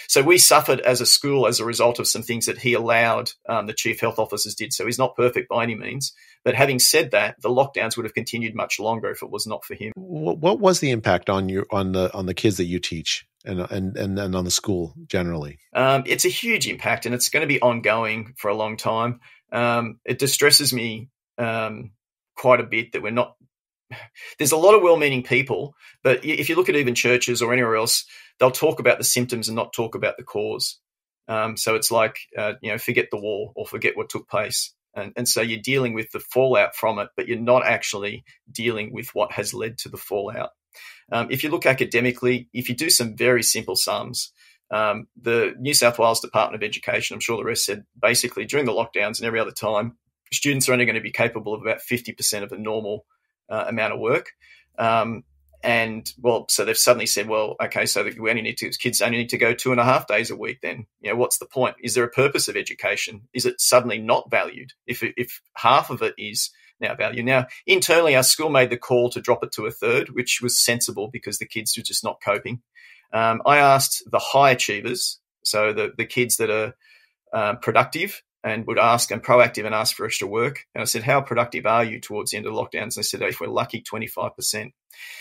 so we suffered as a school as a result of some things that he allowed, the chief health officers did. So he's not perfect by any means. But having said that, the lockdowns would have continued much longer if it was not for him. What was the impact on the kids that you teach and on the school generally? It's a huge impact, and it's going to be ongoing for a long time. It distresses me quite a bit that we're not there's a lot of well-meaning people, but if you look at even churches or anywhere else, they'll talk about the symptoms and not talk about the cause. So it's like, forget the war or forget what took place. And so you're dealing with the fallout from it, but you're not actually dealing with what has led to the fallout. If you look academically, if you do some very simple sums, the New South Wales Department of Education, I'm sure the rest said, basically during the lockdowns and every other time, students are only going to be capable of about 50% of the normal amount of work. So they've suddenly said, well, okay, so kids only need to go 2.5 days a week then. What's the point? Is there a purpose of education? Is it suddenly not valued if half of it is now valued? Now, internally, our school made the call to drop it to 1/3, which was sensible because the kids were just not coping. I asked the high achievers, so the kids that are productive and would ask and proactive and ask for extra work. And I said, how productive are you towards the end of the lockdowns? And they said, if we're lucky, 25%.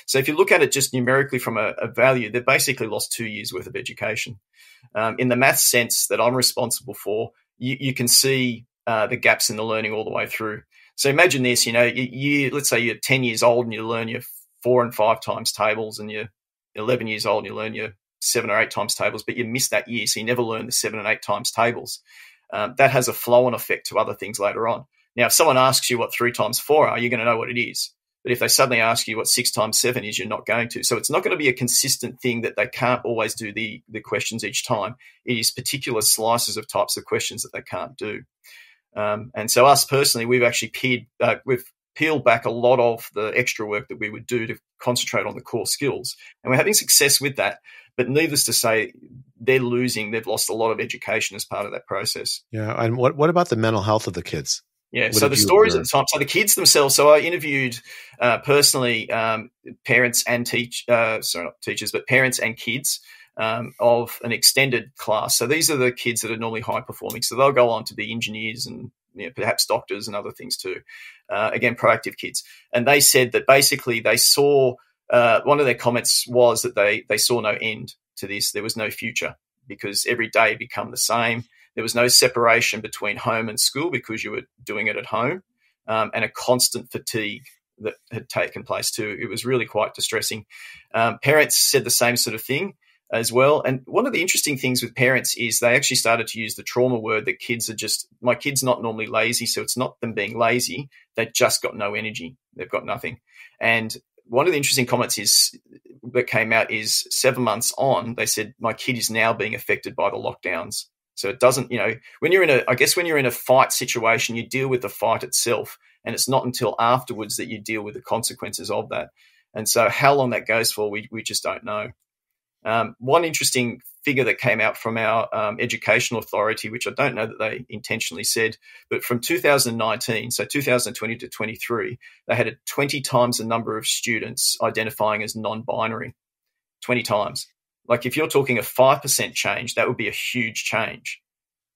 So if you look at it just numerically from a value, they've basically lost 2 years worth of education. In the maths sense that I'm responsible for, you can see the gaps in the learning all the way through. So imagine this, let's say you're 10 years old and you learn your 4 and 5 times tables, and you're 11 years old and you learn your 7 or 8 times tables, but you missed that year. So you never learn the 7 and 8 times tables. That has a flow-on effect to other things later on. Now, if someone asks you what 3 times 4 are, you're going to know what it is. But if they suddenly ask you what 6 times 7 is, you're not going to. So it's not going to be a consistent thing that they can't always do the questions each time. It is particular slices of types of questions that they can't do. And so us personally, we've actually peeled back a lot of the extra work that we would do to concentrate on the core skills. And we're having success with that. But needless to say, they've lost a lot of education as part of that process. Yeah. And what about the mental health of the kids? Yeah. So the stories at the time, so the kids themselves, so I interviewed personally parents and parents and kids of an extended class. So these are the kids that are normally high performing. So they'll go on to be engineers and perhaps doctors and other things too. Again, proactive kids. And they said that basically they saw, one of their comments was that they saw no end to this. There was no future because every day had become the same. There was no separation between home and school because you were doing it at home, and a constant fatigue that had taken place too. It was really quite distressing. Parents said the same sort of thing as well. And one of the interesting things with parents is they actually started to use the trauma word that my kid's not normally lazy, so it's not them being lazy. They've just got no energy. They've got nothing. And one of the interesting comments that came out is 7 months on, they said, my kid is now being affected by the lockdowns. So it doesn't, when you're in a fight situation, you deal with the fight itself, and it's not until afterwards that you deal with the consequences of that. And so how long that goes for, we just don't know. One interesting figure that came out from our educational authority, which I don't know that they intentionally said, but from 2019, so 2020 to 23, they had 20 times the number of students identifying as non-binary, 20 times. Like if you're talking a 5% change, that would be a huge change.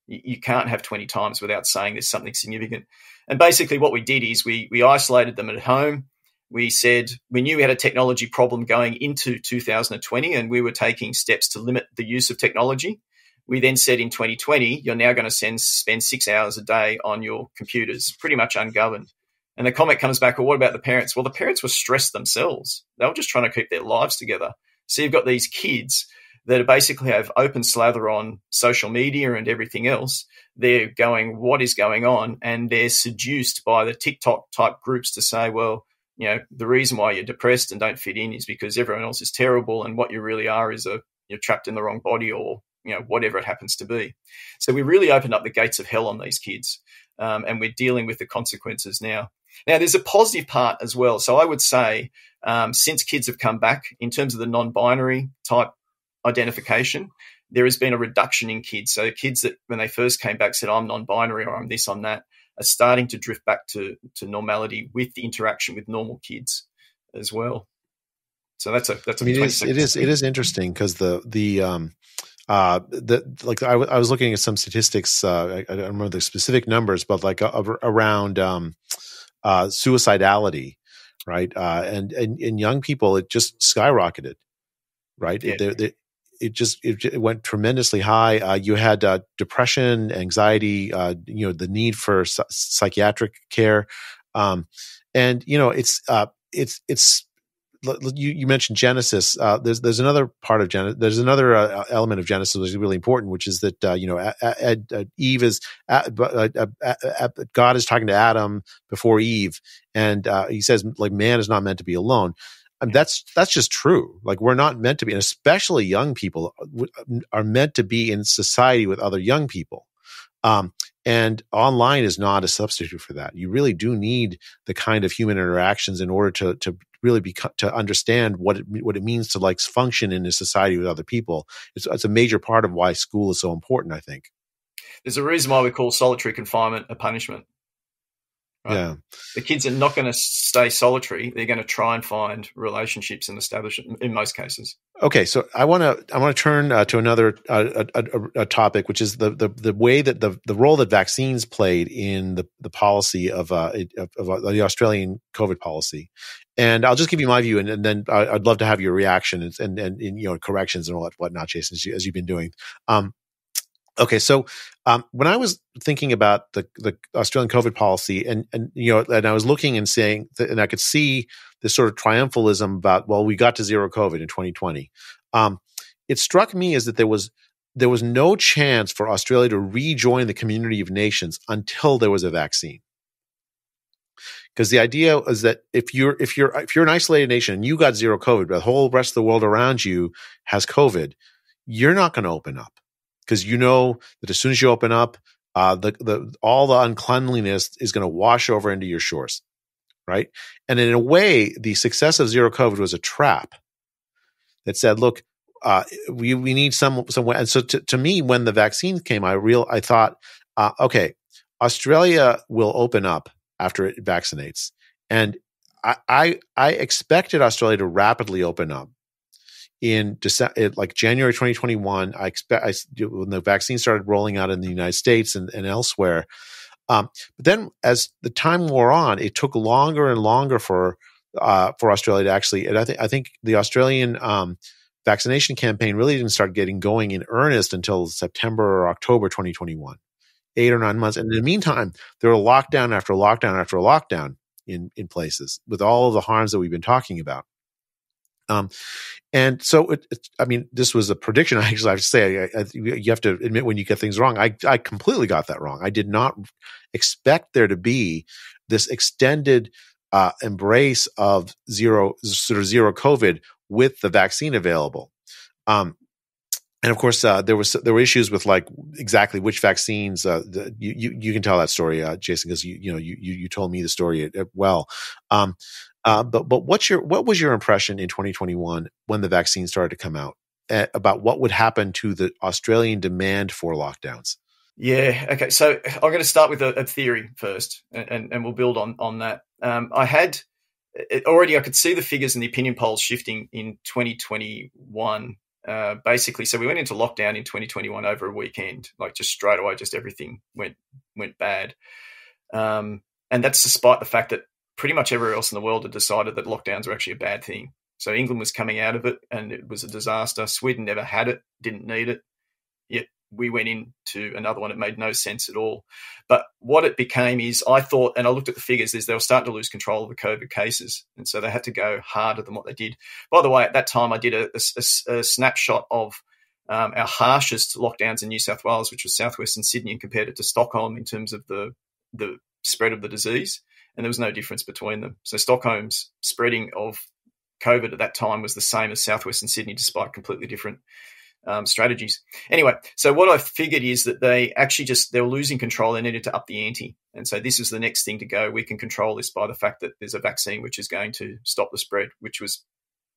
You can't have 20 times without saying there's something significant. And basically what we did is we isolated them at home. We said we knew we had a technology problem going into 2020, and we were taking steps to limit the use of technology. We then said in 2020, you're now going to spend 6 hours a day on your computers, pretty much ungoverned. And the comment comes back, well, what about the parents? Well, the parents were stressed themselves. They were just trying to keep their lives together. So you've got these kids that basically have open slather on social media and everything else. They're going, what is going on? And they're seduced by the TikTok type groups to say, well, the reason why you're depressed and don't fit in is because everyone else is terrible, and what you really are is you're trapped in the wrong body, or whatever it happens to be. So we really opened up the gates of hell on these kids, and we're dealing with the consequences now. Now, there's a positive part as well. So I would say since kids have come back, in terms of the non-binary type identification, there has been a reduction in kids. So kids that when they first came back said, I'm non-binary or I'm this, I'm that, are starting to drift back to normality with the interaction with normal kids as well. So that's a. I mean, it is interesting because I was looking at some statistics. I don't remember the specific numbers, but like around suicidality, right? And in young people, it just skyrocketed, right? Yeah. It went tremendously high. You had depression, anxiety, the need for psychiatric care. And, it's you mentioned Genesis. There's another part of Genesis. There's another element of Genesis which is really important, which is that Eve is God is talking to Adam before Eve, and he says like man is not meant to be alone. And that's just true. Like we're not meant to be, and especially young people are meant to be in society with other young people. And online is not a substitute for that. You really do need the kind of human interactions in order to really to understand what it means to like function in a society with other people. It's a major part of why school is so important, I think. There's a reason why we call solitary confinement a punishment. Right? Yeah. The kids are not going to stay solitary. They're going to try and find relationships and establish it in most cases. Okay, so I want to turn to another a topic, which is the way that the role that vaccines played in the policy of the Australian COVID policy, and I'll just give you my view, and then I'd love to have your reaction and corrections and whatnot, Jason, as you've been doing. Okay, so when I was thinking about the Australian COVID policy, and I was looking and saying, and I could see this sort of triumphalism about, well, we got to zero COVID in 2020. It struck me as that there was no chance for Australia to rejoin the community of nations until there was a vaccine. Because the idea is that if you're an isolated nation and you got zero COVID, but the whole rest of the world around you has COVID, you're not going to open up. Because you know that as soon as you open up, all the uncleanliness is going to wash over into your shores, right? And in a way, the success of zero COVID was a trap that said, "Look, we need some way." And so, to me, when the vaccine came, I thought, okay, Australia will open up after it vaccinates, and I expected Australia to rapidly open up. In December, like January 2021, when the vaccine started rolling out in the United States and elsewhere. But then, as the time wore on, it took longer and longer for Australia to actually. And I think the Australian vaccination campaign really didn't start getting going in earnest until September or October 2021, 8 or 9 months. And in the meantime, there were lockdown after lockdown after lockdown in places with all of the harms that we've been talking about. And so, this was a prediction. I have to say, you have to admit when you get things wrong. I completely got that wrong. I did not expect there to be this extended embrace of zero COVID with the vaccine available. And of course, there were issues with like exactly which vaccines. You can tell that story, Jason, because you told me the story well. But what was your impression in 2021 when the vaccine started to come out about what would happen to the Australian demand for lockdowns? Yeah. Okay. So I'm going to start with a theory first, and we'll build on that. I could see the figures in the opinion polls shifting in 2021. Basically, so we went into lockdown in 2021 over a weekend, like just straight away, just everything went bad, and that's despite the fact that pretty much everywhere else in the world had decided that lockdowns were actually a bad thing. So England was coming out of it and it was a disaster. Sweden never had it, didn't need it. Yet we went into another one. It made no sense at all. But what it became is I thought, and I looked at the figures, is they were starting to lose control of the COVID cases. And so they had to go harder than what they did. By the way, at that time, I did a snapshot of our harshest lockdowns in New South Wales, which was southwestern Sydney, and compared it to Stockholm in terms of the spread of the disease. And there was no difference between them. So Stockholm's spreading of COVID at that time was the same as southwestern Sydney, despite completely different strategies. Anyway, so what I figured is that they were losing control. They needed to up the ante. And so this is the next thing to go. We can control this by the fact that there's a vaccine which is going to stop the spread, which was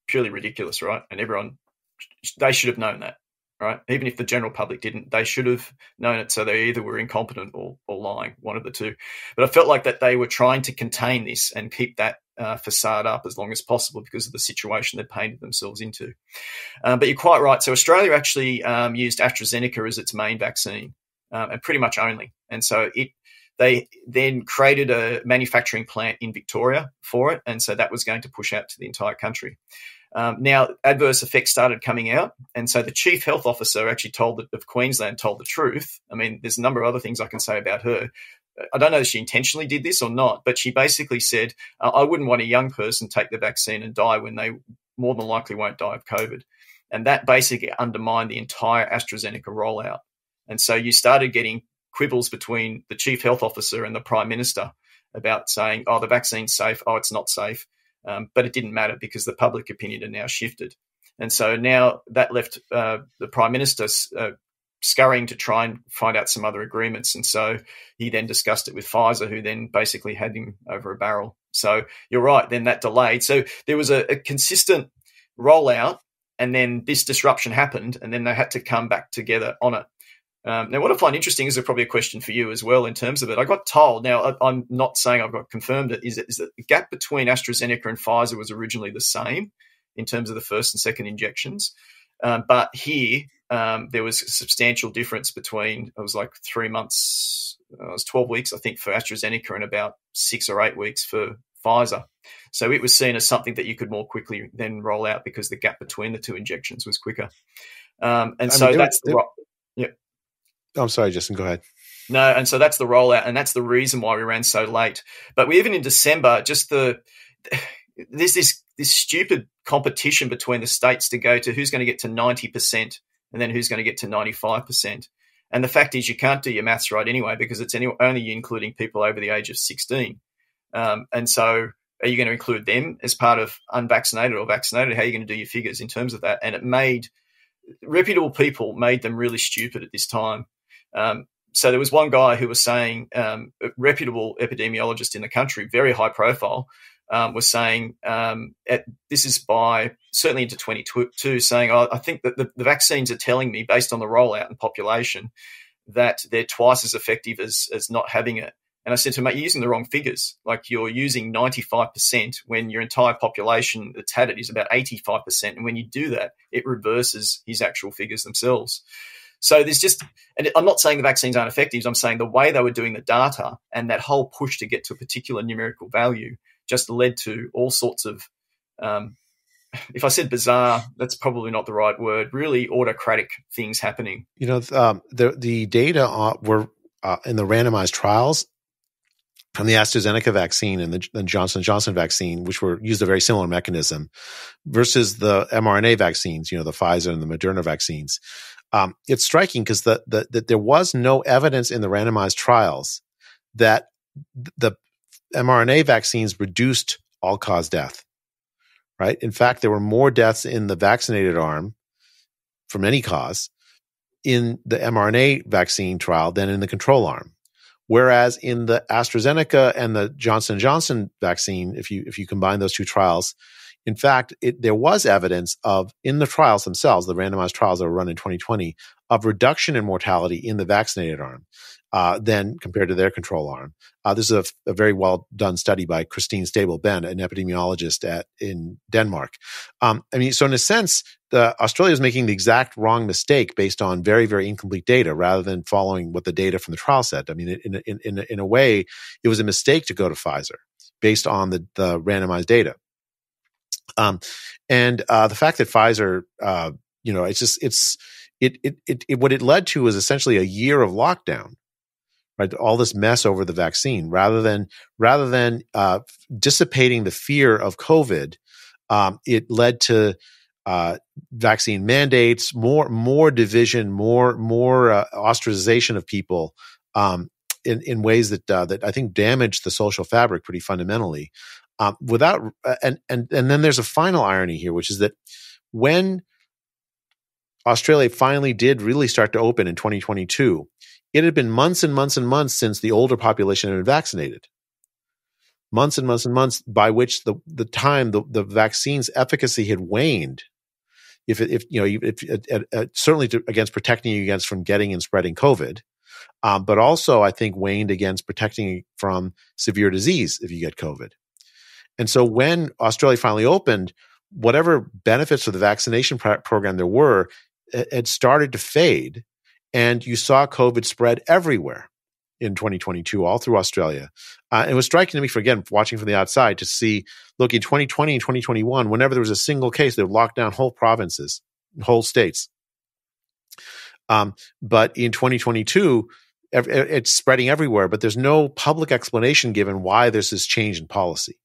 purely ridiculous, right? And they should have known that. Right? Even if the general public didn't, they should have known it. So they either were incompetent or lying, one of the two. But I felt like that they were trying to contain this and keep that facade up as long as possible because of the situation they painted themselves into. But you're quite right. So Australia actually used AstraZeneca as its main vaccine, and pretty much only. And so they then created a manufacturing plant in Victoria for it, and so that was going to push out to the entire country. Now, adverse effects started coming out, and so the chief health officer actually of Queensland told the truth. I mean, there's a number of other things I can say about her, I don't know if she intentionally did this or not, but she basically said, I wouldn't want a young person take the vaccine and die when they more than likely won't die of COVID. And that basically undermined the entire AstraZeneca rollout. And so you started getting quibbles between the chief health officer and the prime minister about saying, oh, the vaccine's safe, oh, it's not safe. But it didn't matter because the public opinion had now shifted. And so now that left the prime minister scurrying to try and find out some other agreements. And so he then discussed it with Pfizer, who then basically had him over a barrel. So you're right, then that delayed. So there was a consistent rollout, and then this disruption happened, and then they had to come back together on it. Now, what I find interesting is probably a question for you as well in terms of it. I got told, now I'm not saying I've got confirmed it, is that the gap between AstraZeneca and Pfizer was originally the same in terms of the first and second injections. But here, there was a substantial difference between, it was like 3 months, it was 12 weeks, I think, for AstraZeneca and about 6 or 8 weeks for Pfizer. So it was seen as something that you could more quickly then roll out because the gap between the two injections was quicker. I'm sorry, Jason, go ahead. No, and so that's the rollout, and that's the reason why we ran so late. But we even in December, there's this stupid competition between the states to go to who's going to get to 90% and then who's going to get to 95%. And the fact is you can't do your maths right anyway because it's only including people over the age of 16. And so are you going to include them as part of unvaccinated or vaccinated? How are you going to do your figures in terms of that? And it made reputable people made them really stupid at this time. So there was one guy who was saying, a reputable epidemiologist in the country, very high profile, was saying, this is by certainly into 2022, saying, I think that the vaccines are telling me, based on the rollout and population, that they're twice as effective as not having it. And I said to him, mate, you're using the wrong figures. Like you're using 95% when your entire population that's had it is about 85%. And when you do that, it reverses his actual figures themselves. So there's just, and I'm not saying the vaccines aren't effective. I'm saying the way they were doing the data and that whole push to get to a particular numerical value just led to all sorts of, if I said bizarre, that's probably not the right word, really autocratic things happening. You know, the data were in the randomized trials from the AstraZeneca vaccine and the Johnson & Johnson vaccine, which used a very similar mechanism, versus the mRNA vaccines, the Pfizer and the Moderna vaccines. It's striking because that there was no evidence in the randomized trials that the mRNA vaccines reduced all-cause death, right? In fact, there were more deaths in the vaccinated arm from any cause in the mRNA vaccine trial than in the control arm. Whereas in the AstraZeneca and the Johnson & Johnson vaccine, if you combine those two trials, in fact, there was evidence of, in the trials themselves, the randomized trials that were run in 2020, of reduction in mortality in the vaccinated arm than compared to their control arm. This is a very well done study by Christine Stable-Ben, an epidemiologist in Denmark. So in a sense, Australia is making the exact wrong mistake based on very, very incomplete data rather than following what the data from the trial said. I mean, in a way, it was a mistake to go to Pfizer based on the randomized data. And the fact that Pfizer, what it led to was essentially a year of lockdown, right? All this mess over the vaccine, rather than dissipating the fear of COVID, it led to vaccine mandates, more division, more ostracization of people, in ways that I think damaged the social fabric pretty fundamentally. And then there's a final irony here, which is that when Australia finally did really start to open in 2022, it had been months and months and months since the older population had been vaccinated. Months and months and months by which the time the vaccine's efficacy had waned. If certainly against protecting you from getting and spreading COVID, but also I think waned against protecting you from severe disease if you get COVID. And so when Australia finally opened, whatever benefits of the vaccination program there were, it started to fade, and you saw COVID spread everywhere in 2022, all through Australia. It was striking to me, watching from the outside, to see, look, in 2020 and 2021, whenever there was a single case, they would lock down whole provinces, whole states. But in 2022, it's spreading everywhere, but there's no public explanation given why there's this change in policy.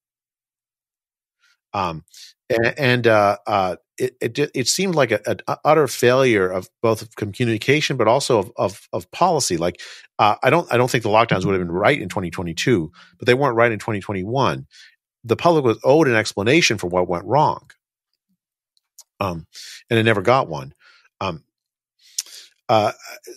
It seemed like an utter failure of both of communication, but also of policy. Like, I don't think the lockdowns would have been right in 2022, but they weren't right in 2021. The public was owed an explanation for what went wrong, and it never got one.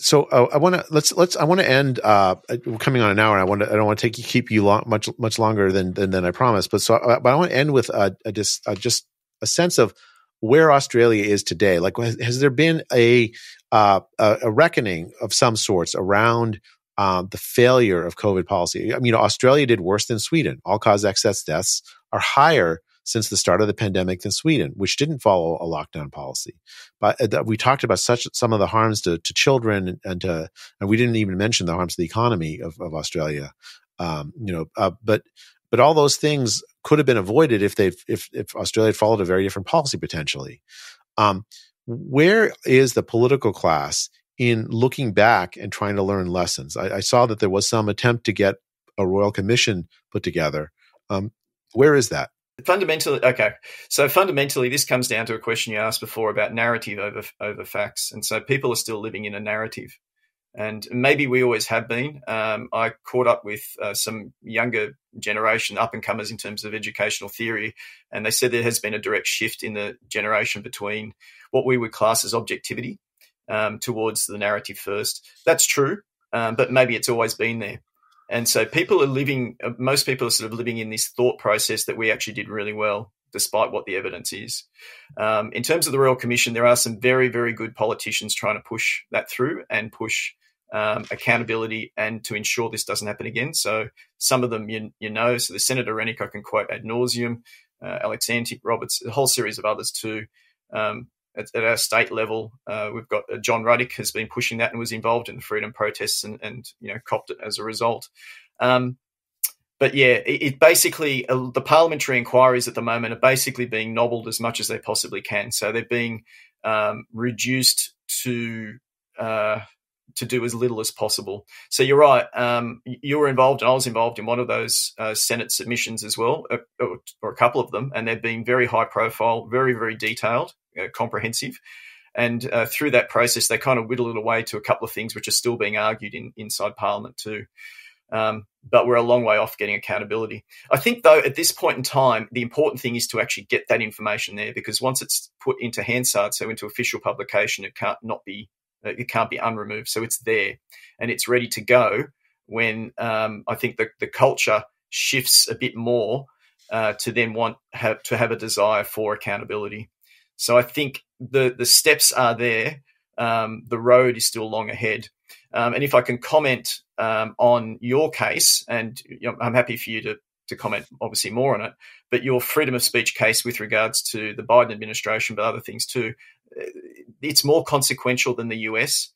So I want to end. We're coming on an hour, and I don't want to keep you much longer than I promised. But I want to end with just a sense of where Australia is today. Like, has there been a reckoning of some sorts around the failure of COVID policy? I mean, Australia did worse than Sweden. All-cause excess deaths are higher since the start of the pandemic than Sweden, which didn't follow a lockdown policy. But we talked about some of the harms to children, and we didn't even mention the harms to the economy of Australia. But all those things could have been avoided if Australia had followed a very different policy potentially. Where is the political class in looking back and trying to learn lessons? I saw that there was some attempt to get a royal commission put together. Where is that? Fundamentally, this comes down to a question you asked before about narrative over facts. And so people are still living in a narrative. And maybe we always have been. I caught up with some younger generation, up-and-comers in terms of educational theory, and they said there has been a direct shift in the generation between what we would class as objectivity towards the narrative first. That's true, but maybe it's always been there. And so most people are sort of living in this thought process that we actually did really well, despite what the evidence is. In terms of the Royal Commission, there are some very, very good politicians trying to push that through and push accountability and to ensure this doesn't happen again. So some of them, so the Senator Rennick I can quote ad nauseum, Alex Antic, Roberts, a whole series of others too. At our state level, we've got John Ruddick has been pushing that and was involved in the freedom protests and copped it as a result. But yeah, it basically the parliamentary inquiries at the moment are basically being nobbled as much as they possibly can. So they're being reduced to do as little as possible. So you're right. You were involved, and I was involved in one of those Senate submissions as well, or a couple of them, and they've been very high profile, very, very detailed, comprehensive. And through that process, they kind of whittle it away to a couple of things which are still being argued inside Parliament too. But we're a long way off getting accountability. I think, though, at this point in time, the important thing is to actually get that information there, because once it's put into Hansard, so into official publication, it can't be unremoved. So it's there and it's ready to go when I think the culture shifts a bit more to then to have a desire for accountability. So I think the steps are there. The road is still long ahead. And if I can comment on your case, and I'm happy for you to comment obviously more on it, but your freedom of speech case with regards to the Biden administration, but other things too, it's more consequential than the US.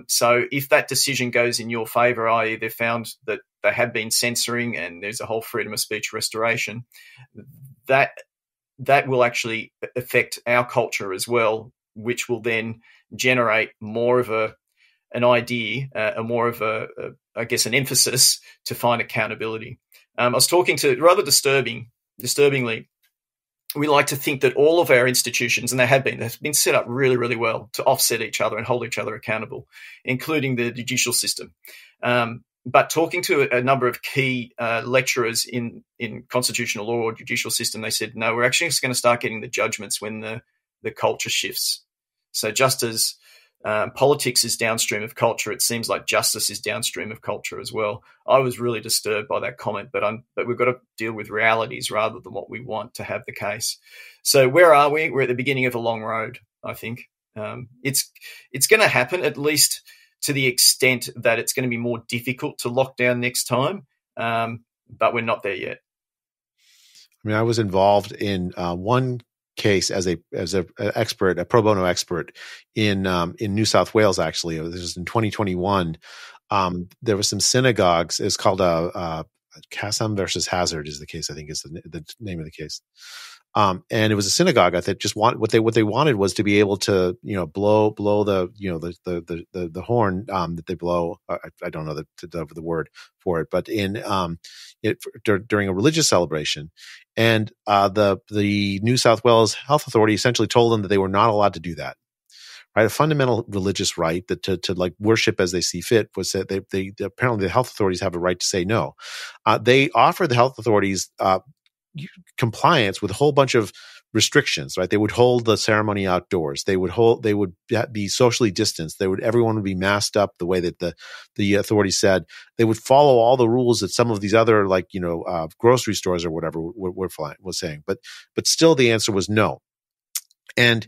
So if that decision goes in your favour, i.e. they've found that they have been censoring and there's a whole freedom of speech restoration, that will actually affect our culture as well, which will then generate more of an idea, more of an emphasis to find accountability. I was talking to, rather disturbingly, we like to think that all of our institutions, and they've been set up really, really well to offset each other and hold each other accountable, including the judicial system. But talking to a number of key lecturers in constitutional law or judicial system, they said, no, we're actually just going to start getting the judgments when the culture shifts. So just as politics is downstream of culture, it seems like justice is downstream of culture as well. I was really disturbed by that comment, but we've got to deal with realities rather than what we want to have the case. So where are we? We're at the beginning of a long road, I think. It's going to happen, at least to the extent that it's going to be more difficult to lock down next time, but we're not there yet. I mean, I was involved in one case as a expert, a pro bono expert in New South Wales. Actually, this was in 2021. There were some synagogues. It's called Kassam versus Hazard is the case. I think is the name of the case. And it was a synagogue that just what they wanted was to be able to, blow the, the horn, that they blow. I don't know the word for it, but during a religious celebration. And, the New South Wales Health Authority essentially told them that they were not allowed to do that. Right, a fundamental religious right that to like worship as they see fit was that they apparently the health authorities have a right to say no. They offered the health authorities compliance with a whole bunch of restrictions. Right, they would hold the ceremony outdoors. They would be socially distanced. Everyone would be masked up the way that the authorities said. They would follow all the rules that some of these other grocery stores or whatever was saying. But still, the answer was no. And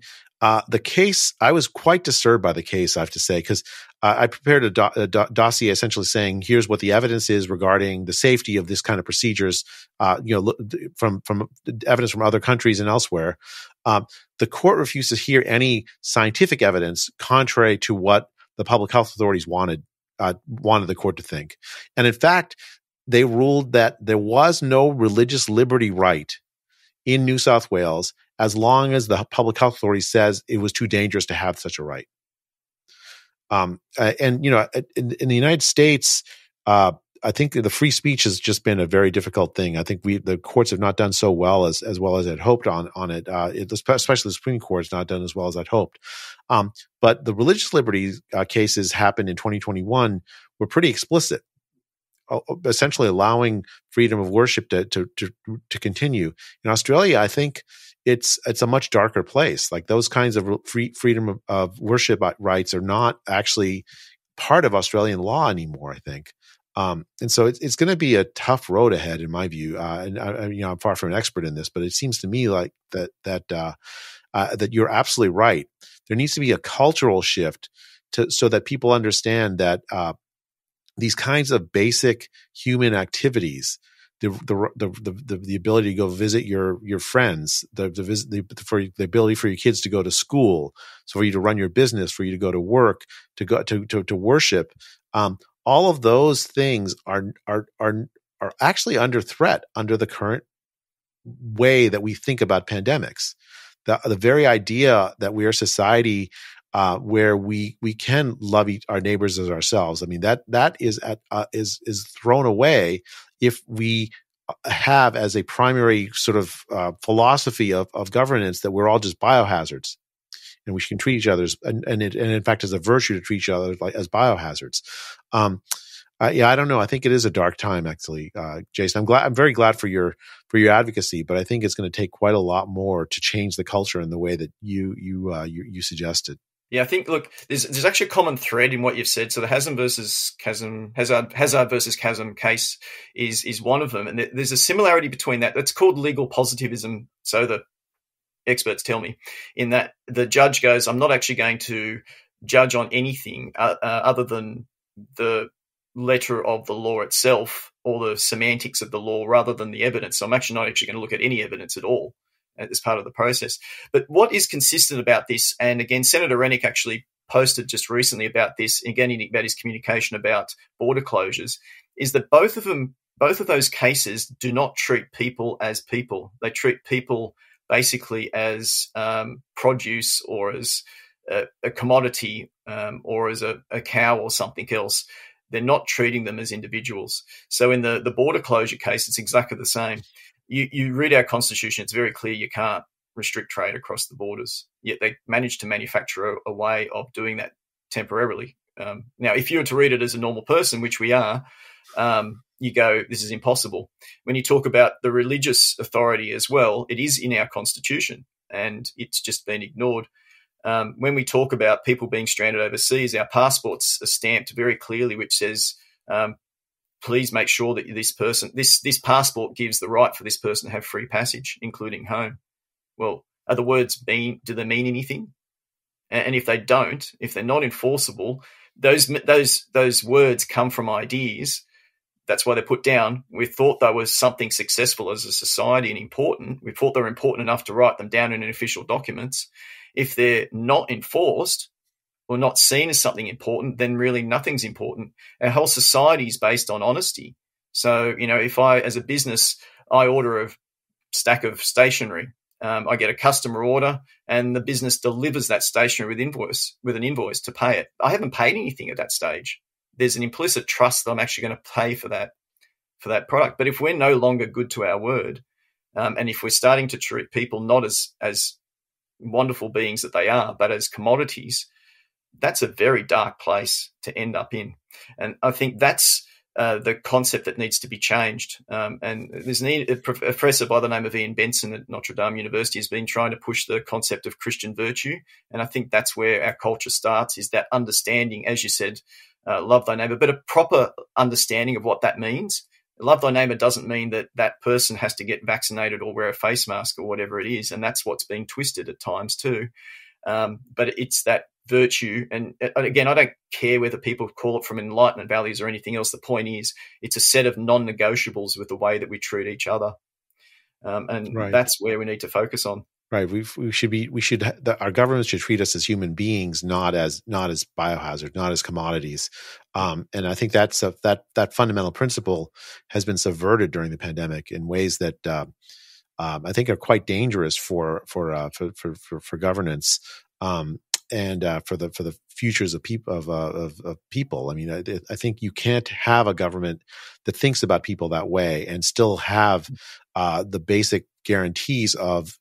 the case, I was quite disturbed by the case, I have to say, because I prepared a dossier essentially saying, here's what the evidence is regarding the safety of this kind of procedures, from evidence from other countries and elsewhere. The court refused to hear any scientific evidence contrary to what the public health authorities wanted the court to think. And in fact, they ruled that there was no religious liberty right in New South Wales as long as the public health authority says it was too dangerous to have such a right. In the United States, I think the free speech has just been a very difficult thing. I think the courts have not done so well as I'd hoped on it. Especially the Supreme Court has not done as well as I'd hoped. But the religious liberty cases happened in 2021 were pretty explicit, essentially allowing freedom of worship to continue. In Australia, I think it's a much darker place. Like those kinds of freedom of worship rights are not actually part of Australian law anymore, I think. And so it's going to be a tough road ahead, in my view. I'm far from an expert in this, but it seems to me like that you're absolutely right. There needs to be a cultural shift so that people understand that these kinds of basic human activities, the ability to go visit your friends, the ability for your kids to go to school, so for you to run your business, for you to go to work, to go to worship, all of those things are actually under threat under the current way that we think about pandemics. The very idea that we are a society where we can love our neighbors as ourselves. I mean, that is thrown away if we have as a primary sort of philosophy of governance that we're all just biohazards, and we can treat each other and in fact as a virtue to treat each other as biohazards. I don't know. I think it is a dark time, actually, Jason. I'm very glad for your advocacy, but I think it's going to take quite a lot more to change the culture in the way that you suggested. Yeah, I think, look, there's actually a common thread in what you've said. So the Hazard versus Chasm case is one of them. And there's a similarity between that. That's called legal positivism. So the experts tell me, in that the judge goes, I'm not actually going to judge on anything other than the letter of the law itself or the semantics of the law rather than the evidence. So I'm actually not actually going to look at any evidence at all as part of the process. But what is consistent about this, and again, Senator Rennick actually posted just recently about this, again, about his communication about border closures, is that both of those cases do not treat people as people. They treat people basically as produce or as a commodity or as a cow or something else. They're not treating them as individuals. So in the border closure case, it's exactly the same. You read our constitution, it's very clear you can't restrict trade across the borders, yet they managed to manufacture a way of doing that temporarily. Now, if you were to read it as a normal person, which we are, you go, this is impossible. When you talk about the religious authority as well, it is in our constitution and it's just been ignored. When we talk about people being stranded overseas, our passports are stamped very clearly, which says, please make sure that this passport gives the right for this person to have free passage, including home. Well, are the words do they mean anything? And if they don't, if they're not enforceable, those words come from ideas. That's why they're put down. We thought they was something successful as a society and important. We thought they were important enough to write them down in official documents. If they're not enforced or not seen as something important, then really nothing's important. Our whole society is based on honesty. So, if I, as a business, I order a stack of stationery I get a customer order, and the business delivers that stationery with an invoice to pay it. I haven't paid anything at that stage. There's an implicit trust that I'm actually going to pay for that product. But if we're no longer good to our word, and if we're starting to treat people not as wonderful beings that they are, but as commodities, that's a very dark place to end up in. And I think that's the concept that needs to be changed. And there's a professor by the name of Ian Benson at Notre Dame University has been trying to push the concept of Christian virtue. And I think that's where our culture starts, is that understanding, as you said, love thy neighbor, but a proper understanding of what that means. Love thy neighbor doesn't mean that that person has to get vaccinated or wear a face mask or whatever it is. And that's what's being twisted at times too. But it's that virtue. And again, I don't care whether people call it from enlightenment values or anything else. The point is, it's a set of non-negotiables with the way that we treat each other. And right. That's where we need to focus on. Right. Our government should treat us as human beings, not as biohazard, not as commodities. And I think that fundamental principle has been subverted during the pandemic in ways that I think are quite dangerous for governance. And for the futures of people. I mean, I think you can't have a government that thinks about people that way and still have the basic guarantees of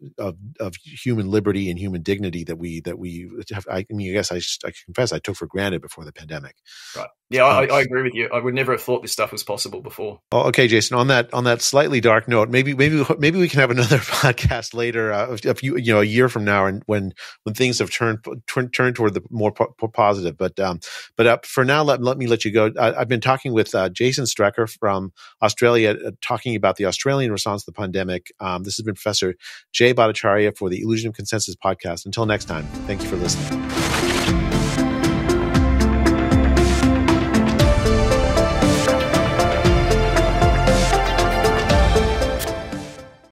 human liberty and human dignity that we have. I mean, I guess I confess I took for granted before the pandemic. Right. Yeah, I agree with you. I would never have thought this stuff was possible before. Oh, okay, Jason. On that slightly dark note, maybe we can have another podcast later, a year from now, and when things have turned toward the more positive. But for now, let me let you go. I've been talking with Jason Strecker from Australia, talking about the Australian response to the pandemic. This has been Professor Jay Bhattacharya for the Illusion of Consensus podcast. Until next time, thank you for listening.